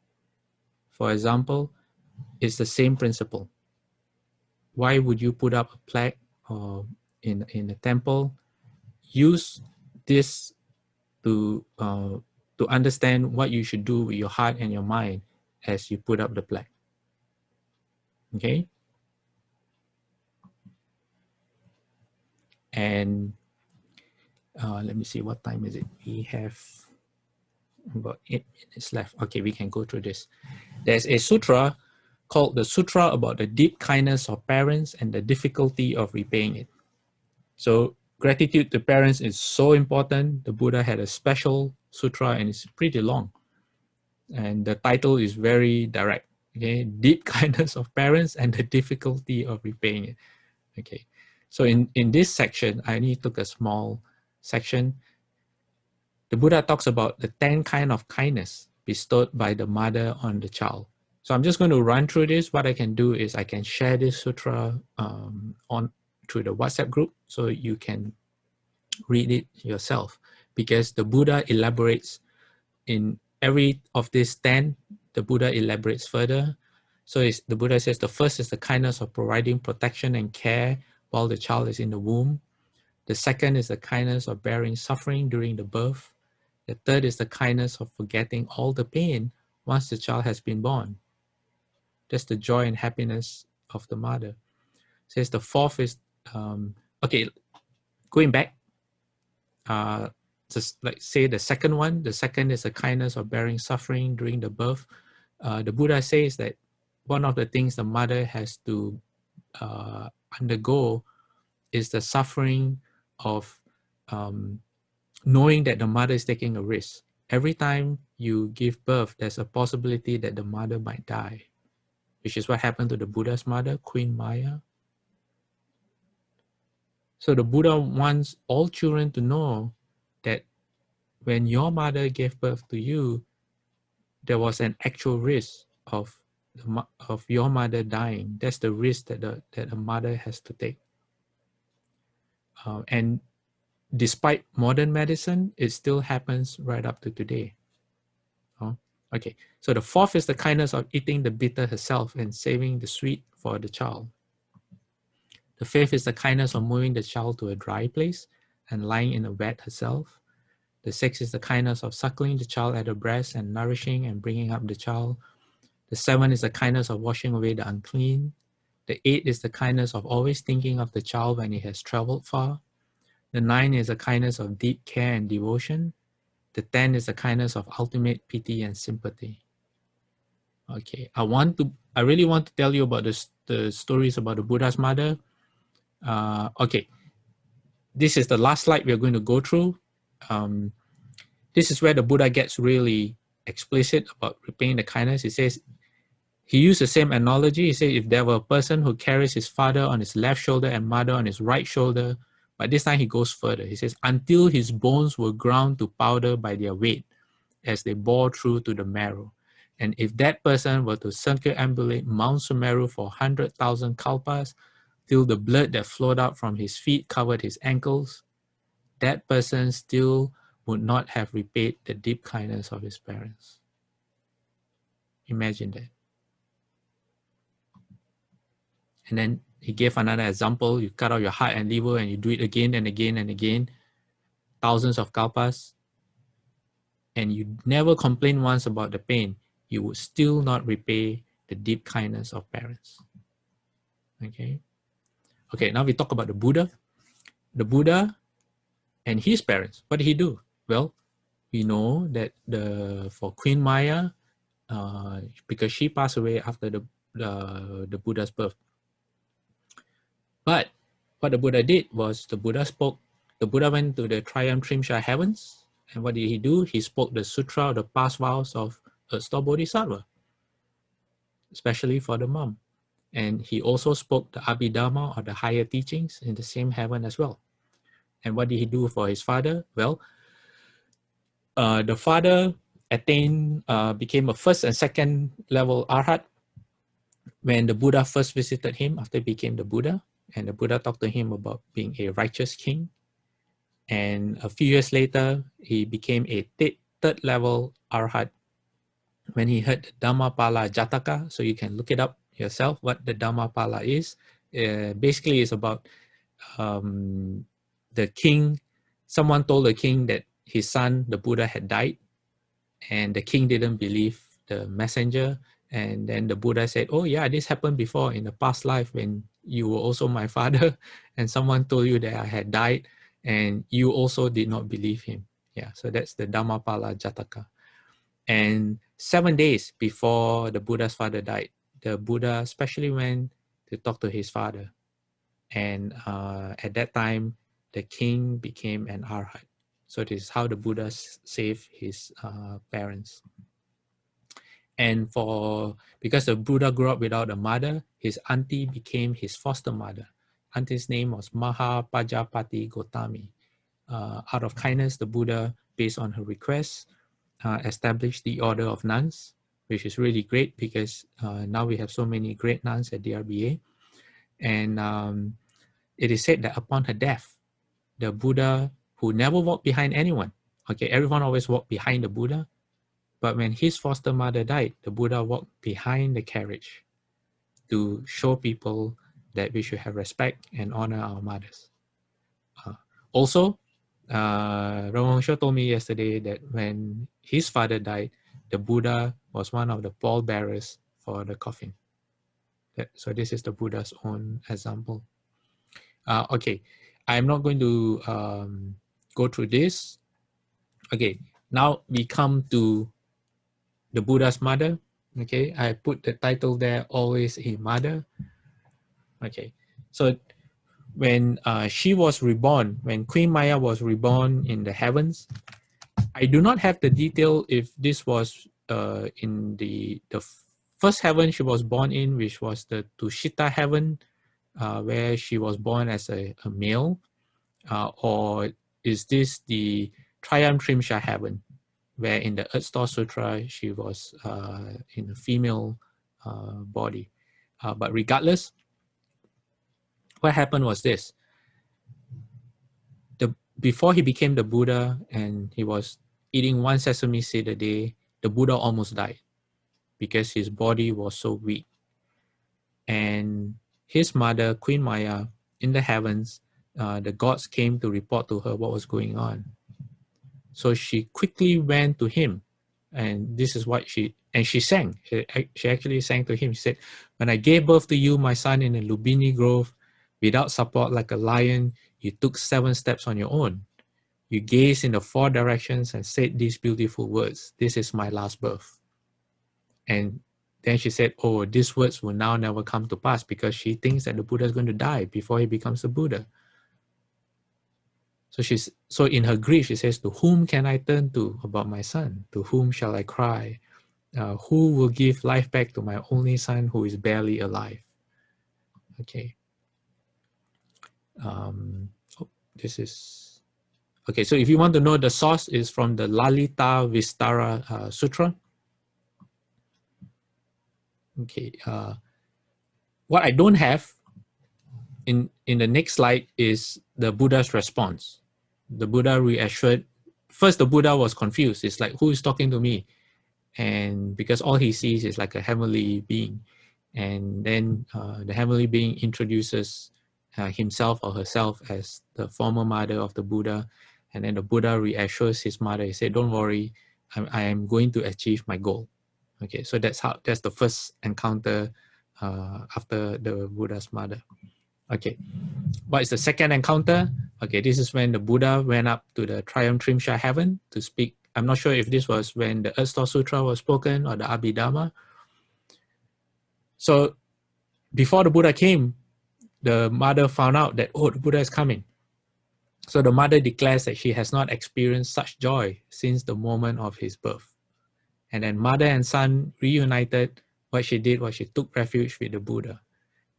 for example, it's the same principle. Why would you put up a plaque in a temple? Use this to understand what you should do with your heart and your mind as you put up the plaque. Okay? And let me see, what time is it? We have about 8 minutes left. Okay, we can go through this. There's a sutra called the Sutra about the deep kindness of parents and the difficulty of repaying it. So gratitude to parents is so important. The Buddha had a special sutra and it's pretty long. And the title is very direct. Okay, deep kindness of parents and the difficulty of repaying it. Okay, so in this section, I only took a small section. The Buddha talks about the 10 kind of kindness bestowed by the mother on the child. So I'm just going to run through this. What I can do is I can share this sutra through the WhatsApp group so you can read it yourself, because the Buddha elaborates in every of these 10, the Buddha elaborates further. So the Buddha says the first is the kindness of providing protection and care while the child is in the womb. The second is the kindness of bearing suffering during the birth. The third is the kindness of forgetting all the pain once the child has been born. That's the joy and happiness of the mother. It says the fourth is, okay, going back, just like say the second one, the second is the kindness of bearing suffering during the birth. The Buddha says that one of the things the mother has to undergo is the suffering of knowing that the mother is taking a risk. Every time you give birth, there's a possibility that the mother might die, which is what happened to the Buddha's mother, Queen Maya. So the Buddha wants all children to know that when your mother gave birth to you, there was an actual risk of your mother dying. That's the risk that a mother has to take. And despite modern medicine, it still happens right up to today. Okay, so the fourth is the kindness of eating the bitter herself and saving the sweet for the child. The fifth is the kindness of moving the child to a dry place and lying in a wet herself. The sixth is the kindness of suckling the child at the breast and nourishing and bringing up the child. The seventh is the kindness of washing away the unclean. The eighth is the kindness of always thinking of the child when he has traveled far. The ninth is the kindness of deep care and devotion. The 10th is the kindness of ultimate pity and sympathy. Okay, I really want to tell you about the stories about the Buddha's mother. Okay, this is the last slide we're going to go through. This is where the Buddha gets really explicit about repaying the kindness. He says, he used the same analogy. He said, if there were a person who carries his father on his left shoulder and mother on his right shoulder, but this time he goes further. He says, until his bones were ground to powder by their weight as they bore through to the marrow. And if that person were to circumambulate Mount Sumeru for 100,000 kalpas, till the blood that flowed out from his feet covered his ankles, that person still would not have repaid the deep kindness of his parents. Imagine that. And then he gave another example. You cut out your heart and liver and you do it again and again and again, thousands of kalpas, and you never complain once about the pain, you would still not repay the deep kindness of parents. Okay. Okay, now we talk about the Buddha. The Buddha and his parents, what did he do? Well, we know that for Queen Maya, because she passed away after the Buddha's birth. But what the Buddha did was the Buddha went to the Triumtrimsha heavens, and what did he do? He spoke the sutra, the past vows of Sutta Bodhisattva, especially for the mom. And he also spoke the Abhidharma or the higher teachings in the same heaven as well. And what did he do for his father? Well, the father became a first and second level arhat when the Buddha first visited him after he became the Buddha. And the Buddha talked to him about being a righteous king. And a few years later, he became a third level arhat when he heard the Dhammapala Jataka. So you can look it up yourself what the Dhammapala is. Basically, it's about the king. Someone told the king that his son, the Buddha, had died, and the king didn't believe the messenger. And then the Buddha said, oh yeah, this happened before in the past life when you were also my father, and someone told you that I had died, and you also did not believe him. Yeah, so that's the Dhammapala Jataka. And 7 days before the Buddha's father died, the Buddha especially went to talk to his father. And at that time, the king became an arhat. So this is how the Buddha saved his parents. And because the Buddha grew up without a mother, his auntie became his foster mother. Auntie's name was Mahapajapati Gotami. Out of kindness, the Buddha, based on her request, established the order of nuns, which is really great because now we have so many great nuns at DRBA. And it is said that upon her death, the Buddha, who never walked behind anyone, okay, everyone always walked behind the Buddha, but when his foster mother died, the Buddha walked behind the carriage to show people that we should have respect and honor our mothers. Also, Ramonsha told me yesterday that when his father died, the Buddha was one of the pallbearers for the coffin. So this is the Buddha's own example. Okay, I'm not going to go through this. Okay, now we come to the Buddha's mother. Okay, I put the title there, Always a Mother. Okay, so when she was reborn, when Queen Maya was reborn in the heavens, I do not have the detail if this was in the first heaven she was born in, which was the Tushita heaven, where she was born as a male, or is this the Triumtrimsha heaven, where in the Earth Store Sutra she was in a female body. But regardless, what happened was this. Before he became the Buddha and he was eating one sesame seed a day, the Buddha almost died because his body was so weak. And his mother, Queen Maya, in the heavens, the gods came to report to her what was going on. So she quickly went to him, and this is what she sang. She actually sang to him. She said, when I gave birth to you, my son, in a Lumbini grove, without support like a lion, you took 7 steps on your own. You gazed in the 4 directions and said these beautiful words, this is my last birth. And then she said, oh, these words will now never come to pass because she thinks that the Buddha is going to die before he becomes a Buddha. So in her grief, she says, to whom can I turn to about my son? To whom shall I cry? Who will give life back to my only son who is barely alive? Okay. This is... Okay, so if you want to know, the source is from the Lalita Vistara Sutra. Okay. What I don't have in the next slide is the Buddha's response. The Buddha reassured. First, the Buddha was confused. It's like, who is talking to me? And because all he sees is like a heavenly being. And then the heavenly being introduces himself or herself as the former mother of the Buddha. And then the Buddha reassures his mother. He said, don't worry, I am going to achieve my goal. Okay, so that's the first encounter after the Buddha's mother. Okay, what is the second encounter? Okay, this is when the Buddha went up to the Triumphrimsha heaven to speak. I'm not sure if this was when the Earth Store Sutra was spoken or the Abhidhamma. So before the Buddha came, the mother found out that, oh, the Buddha is coming. So the mother declares that she has not experienced such joy since the moment of his birth. And then mother and son reunited. What she did was she took refuge with the Buddha.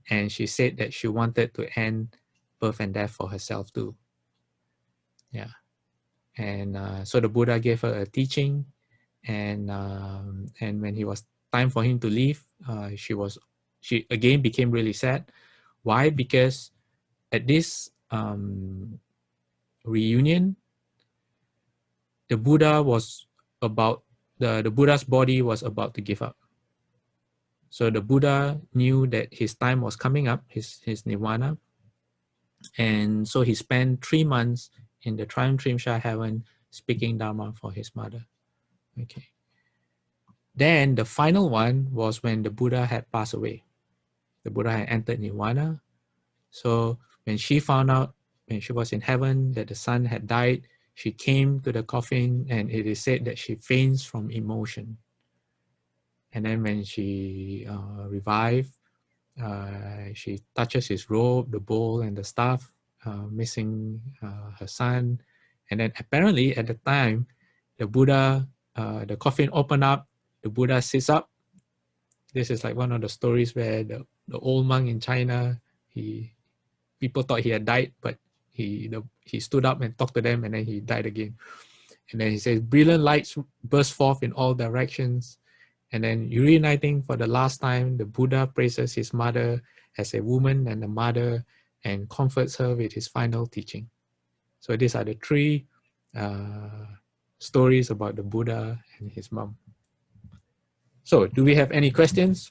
And she said that she wanted to end birth and death for herself too. Yeah. And so the Buddha gave her a teaching. And when it was time for him to leave, she again became really sad. Why? Because at this reunion, the Buddha was about the Buddha's body was about to give up. So the Buddha knew that his time was coming up, his nirvana, and so he spent 3 months in the Triumphrimsha heaven speaking Dharma for his mother. Okay. Then the final one was when the Buddha had passed away. The Buddha had entered nirvana. So when she found out, when she was in heaven, that the son had died, she came to the coffin, and it is said that she faints from emotion. And then when she revived, she touches his robe, the bowl, and the staff, missing her son. And then apparently at the time, the Buddha, the coffin opened up, the Buddha sits up. This is like one of the stories where the old monk in China, people thought he had died, but he stood up and talked to them, and then he died again. And then he says, brilliant lights burst forth in all directions. And then reuniting for the last time, the Buddha praises his mother as a woman and a mother and comforts her with his final teaching. So these are the 3 stories about the Buddha and his mom. So do we have any questions?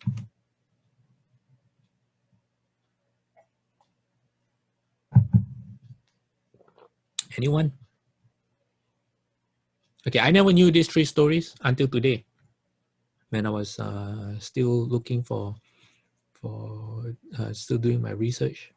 Anyone? Okay, I never knew these 3 stories until today, when I was still looking for still doing my research.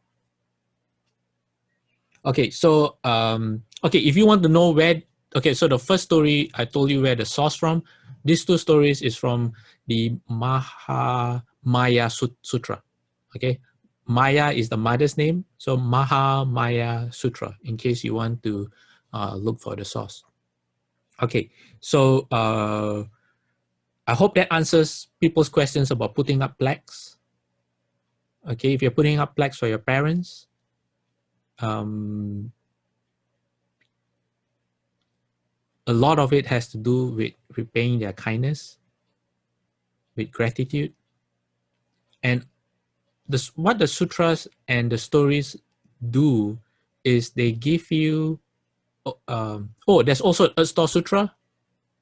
Okay, so okay, if you want to know where, okay, so the first story I told you where the source from. These 2 stories is from the Maha-mangala Sutra. Okay, Maya is the mother's name, so Maha-mangala Sutra, in case you want to look for the source. Okay, so I hope that answers people's questions about putting up plaques. Okay, if you're putting up plaques for your parents, a lot of it has to do with repaying their kindness, with gratitude. And what the sutras and the stories do is they give you, there's also Earth Store Sutra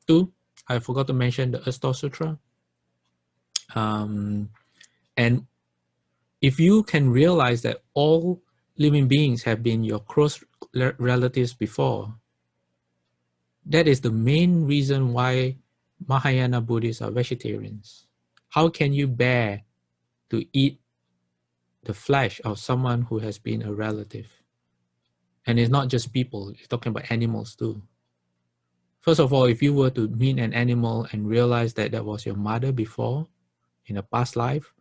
too. I forgot to mention the Earth Store Sutra. And if you can realize that all living beings have been your close relatives before, that is the main reason why Mahayana Buddhists are vegetarians. How can you bear to eat the flesh of someone who has been a relative? And it's not just people, you're talking about animals too. First of all, if you were to meet an animal and realize that that was your mother before, in a past life,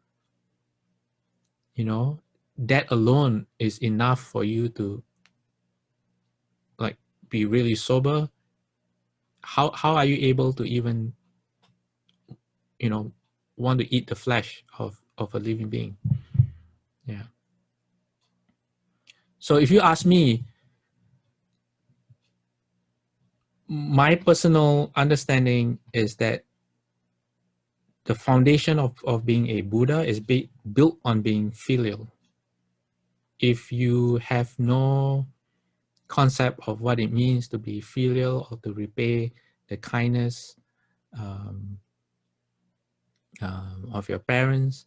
you know, that alone is enough for you to like be really sober. How are you able to even, you know, want to eat the flesh of a living being? Yeah. So if you ask me, my personal understanding is that the foundation of being a Buddha is built on being filial. If you have no concept of what it means to be filial or to repay the kindness of your parents,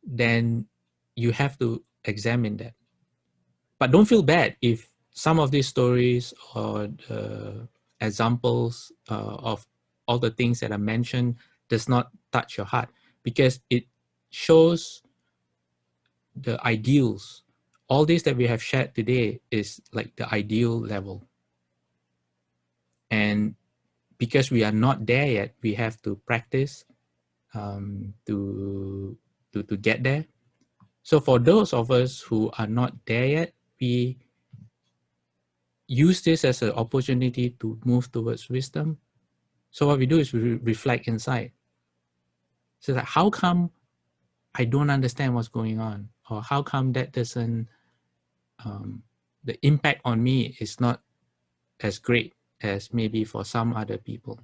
then you have to examine that. But don't feel bad if some of these stories or examples of all the things that I mentioned does not touch your heart, because it shows the ideals. All this that we have shared today is like the ideal level. And because we are not there yet, we have to practice to get there. So for those of us who are not there yet, we use this as an opportunity to move towards wisdom. So what we do is we reflect inside. So that how come I don't understand what's going on? Or how come that doesn't, the impact on me is not as great as maybe for some other people?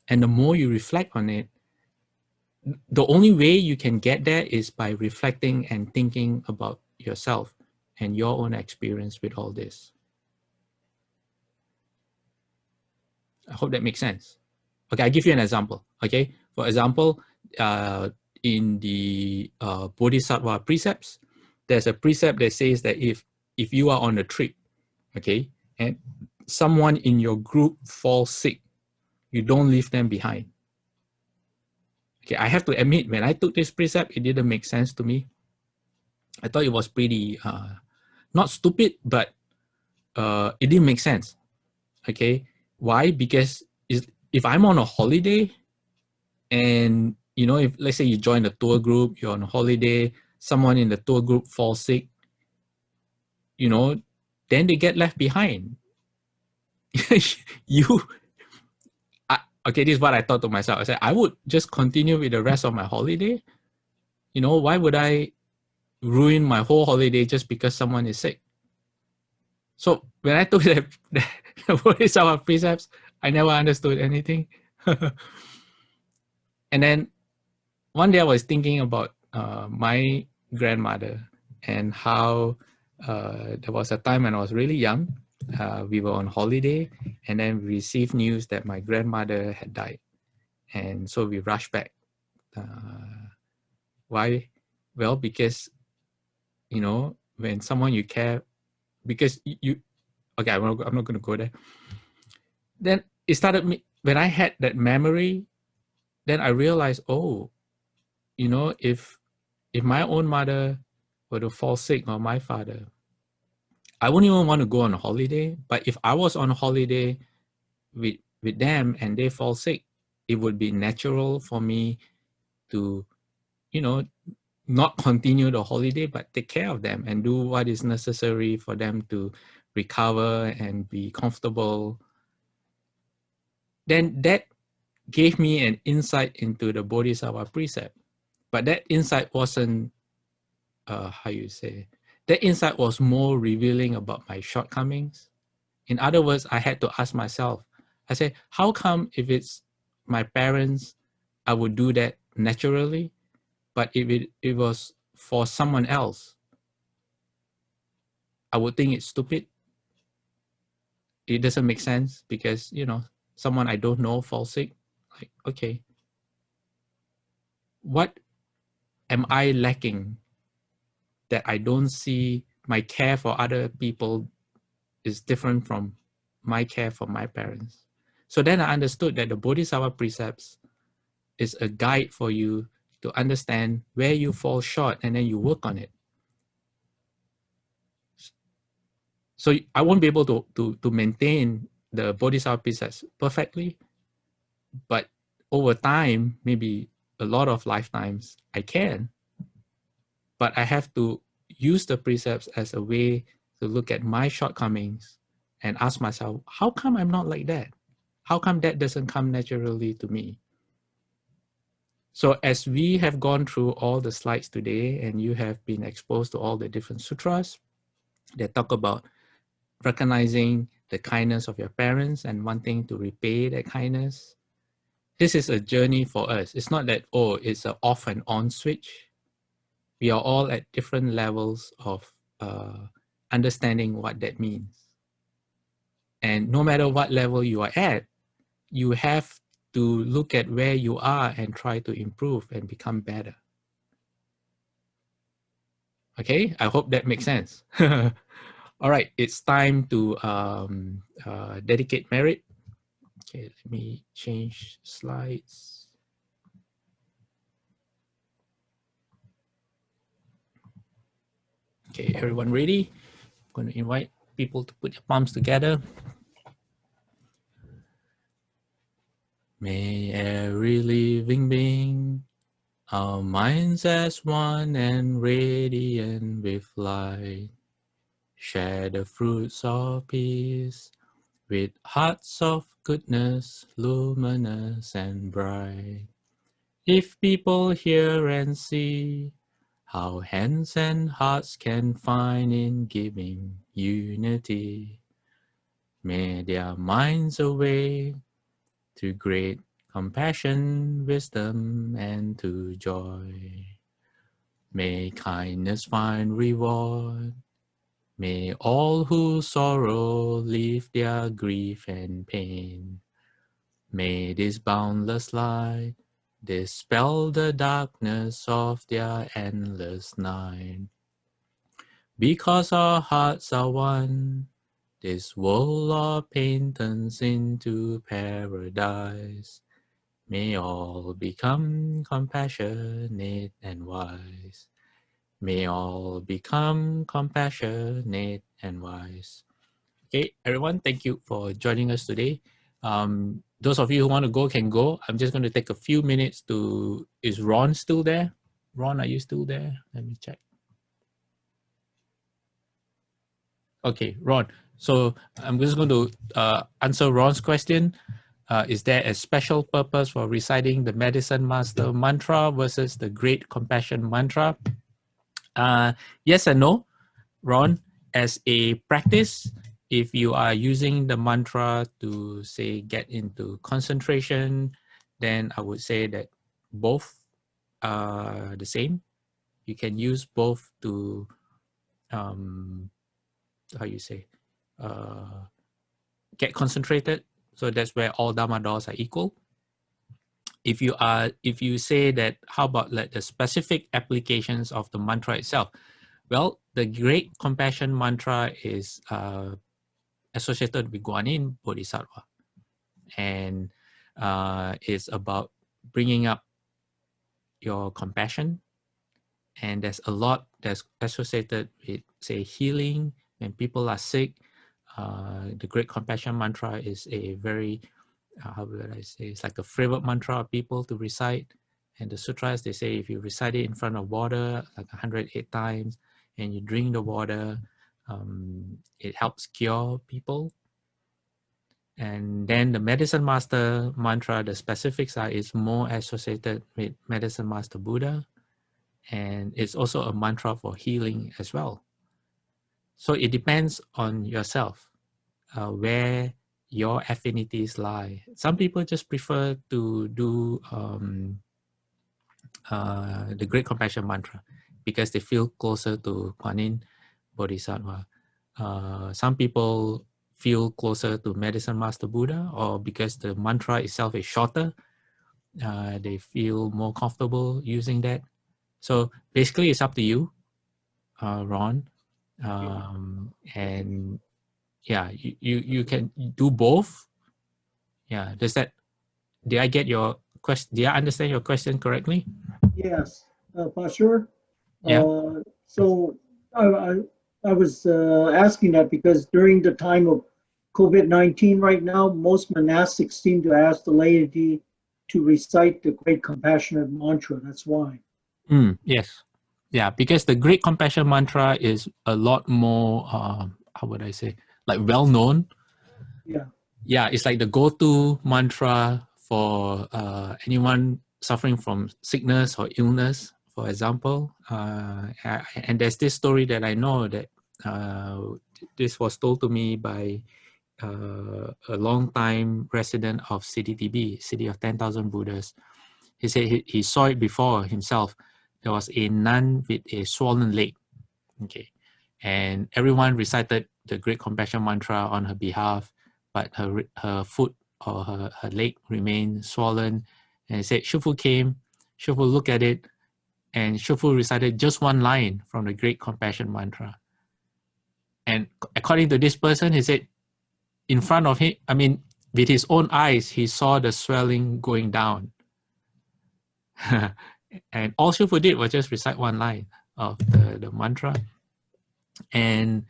And the more you reflect on it, the only way you can get there is by reflecting and thinking about yourself and your own experience with all this. I hope that makes sense. Okay, I'll give you an example. Okay, for example, in the Bodhisattva precepts, there's a precept that says that if you are on a trip, okay, and someone in your group falls sick, you don't leave them behind. Okay, I have to admit, when I took this precept, it didn't make sense to me. I thought it was pretty, not stupid, but it didn't make sense. Okay, why? Because if I'm on a holiday, and you know, if let's say you join a tour group, you're on a holiday, someone in the tour group falls sick, you know, then they get left behind. Okay, this is what I thought to myself. I said, I would just continue with the rest of my holiday. You know, why would I ruin my whole holiday just because someone is sick? So when I took the Bodhisattva precepts, I never understood anything. And then one day I was thinking about my grandmother and how there was a time when I was really young. We were on holiday, and then we received news that my grandmother had died. And so we rushed back. Why? Well, because, you know, when someone you care, because you okay, I'm not going to go there. Then it started me, when I had that memory, then I realized, oh, you know, if my own mother were to fall sick, or my father, I wouldn't even want to go on a holiday. But if I was on a holiday with them and they fall sick, it would be natural for me to, you know, not continue the holiday, but take care of them and do what is necessary for them to recover and be comfortable. Then that gave me an insight into the Bodhisattva precept. But that insight wasn't, how you say, that insight was more revealing about my shortcomings. In other words, I had to ask myself, I said, how come if it's my parents, I would do that naturally, but if it was for someone else, I would think it's stupid. It doesn't make sense because, you know, someone I don't know falls sick. Like, okay, what am I lacking that I don't see my care for other people is different from my care for my parents? So then I understood that the Bodhisattva precepts is a guide for you to understand where you fall short, and then you work on it. So I won't be able to maintain the Bodhisattva precepts perfectly, but over time, maybe a lot of lifetimes, I can. But I have to use the precepts as a way to look at my shortcomings and ask myself, how come I'm not like that? How come that doesn't come naturally to me? So as we have gone through all the slides today, and you have been exposed to all the different sutras that talk about recognizing the kindness of your parents and wanting to repay that kindness, this is a journey for us. It's not that, oh, it's an off and on switch. We are all at different levels of understanding what that means. And no matter what level you are at, you have to look at where you are and try to improve and become better. Okay, I hope that makes sense. All right, it's time to dedicate merit. Okay, let me change slides. Okay, everyone ready? I'm going to invite people to put your palms together. May every living being, our minds as one and radiant with light, share the fruits of peace with hearts of goodness, luminous and bright. If people hear and see how hands and hearts can find in giving unity, may their minds awake to great compassion, wisdom, and to joy. May kindness find reward. May all who sorrow leave their grief and pain. May this boundless light dispel the darkness of their endless night. Because our hearts are one, this world of pain turns into paradise. May all become compassionate and wise. May all become compassionate and wise. Okay, everyone, thank you for joining us today. Those of you who want to go can go. I'm just going to take a few minutes to... Is Ron still there? Ron, are you still there? Let me check. Okay, Ron. So I'm just going to answer Ron's question. Is there a special purpose for reciting the Medicine Master mantra versus the Great Compassion mantra? Yes and no, Ron. As a practice, if you are using the mantra to, say, get into concentration, then I would say that both are the same. You can use both to, get concentrated. So that's where all Dharma doors are equal. If you say that, how about like the specific applications of the mantra itself? Well, the Great Compassion mantra is associated with Guanyin Bodhisattva, and it's about bringing up your compassion. And there's a lot that's associated with, say, healing when people are sick. The Great Compassion mantra is a very, how would I say, it's like a favorite mantra of people to recite. And the sutras, they say if you recite it in front of water like 108 times and you drink the water, it helps cure people. And then the Medicine Master mantra, the specifics are, is more associated with Medicine Master Buddha. And it's also a mantra for healing as well. So it depends on yourself, where your affinities lie. Some people just prefer to do the Great Compassion mantra because they feel closer to Guanyin Bodhisattva. Some people feel closer to Medicine Master Buddha, or because the mantra itself is shorter, they feel more comfortable using that. So basically it's up to you, Ron. And yeah, you can do both. Yeah, did I get your question? Did I understand your question correctly? Yes, for sure. Yeah. So I was asking that because during the time of COVID-19 right now, most monastics seem to ask the laity to recite the Great Compassionate Mantra. That's why. Yes. Yeah, because the Great Compassion mantra is a lot more, how would I say, like well-known. Yeah. Yeah, it's like the go-to mantra for anyone suffering from sickness or illness, for example. And there's this story that I know that this was told to me by a long time resident of CTTB, City of 10,000 Buddhas. He said he saw it before himself. There was a nun with a swollen leg. Okay, and everyone recited the Great Compassion Mantra on her behalf, but her foot or her leg remained swollen. And he said, Shufu came, Shufu looked at it, and Shufu recited just one line from the Great Compassion Mantra. And according to this person, he said, in front of him, I mean, with his own eyes, he saw the swelling going down. And all Shufu did was just recite one line of the mantra. And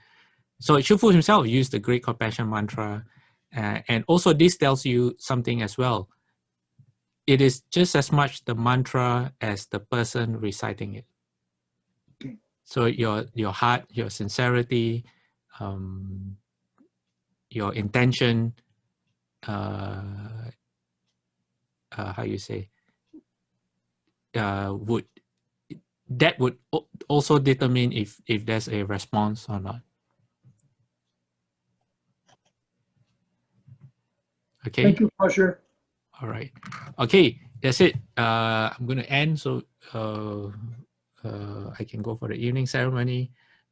so Shufu himself used the Great Compassion Mantra. And also this tells you something as well. It is just as much the mantra as the person reciting it. So your heart, your sincerity, your intention, how you say, would also determine if there's a response or not. Okay. Thank you, Pastor. All right. Okay, that's it. I'm going to end so I can go for the evening ceremony.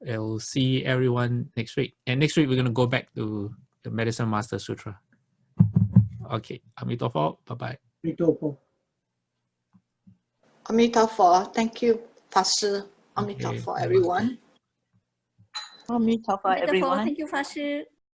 I'll see everyone next week. And next week, we're going to go back to the Medicine Master Sutra. Okay. Amitabha. Bye-bye. Amitabha. Amitabha. Thank you, Pastor. Amitabha, Okay. everyone. Amitabha, everyone. Thank you, Fashi.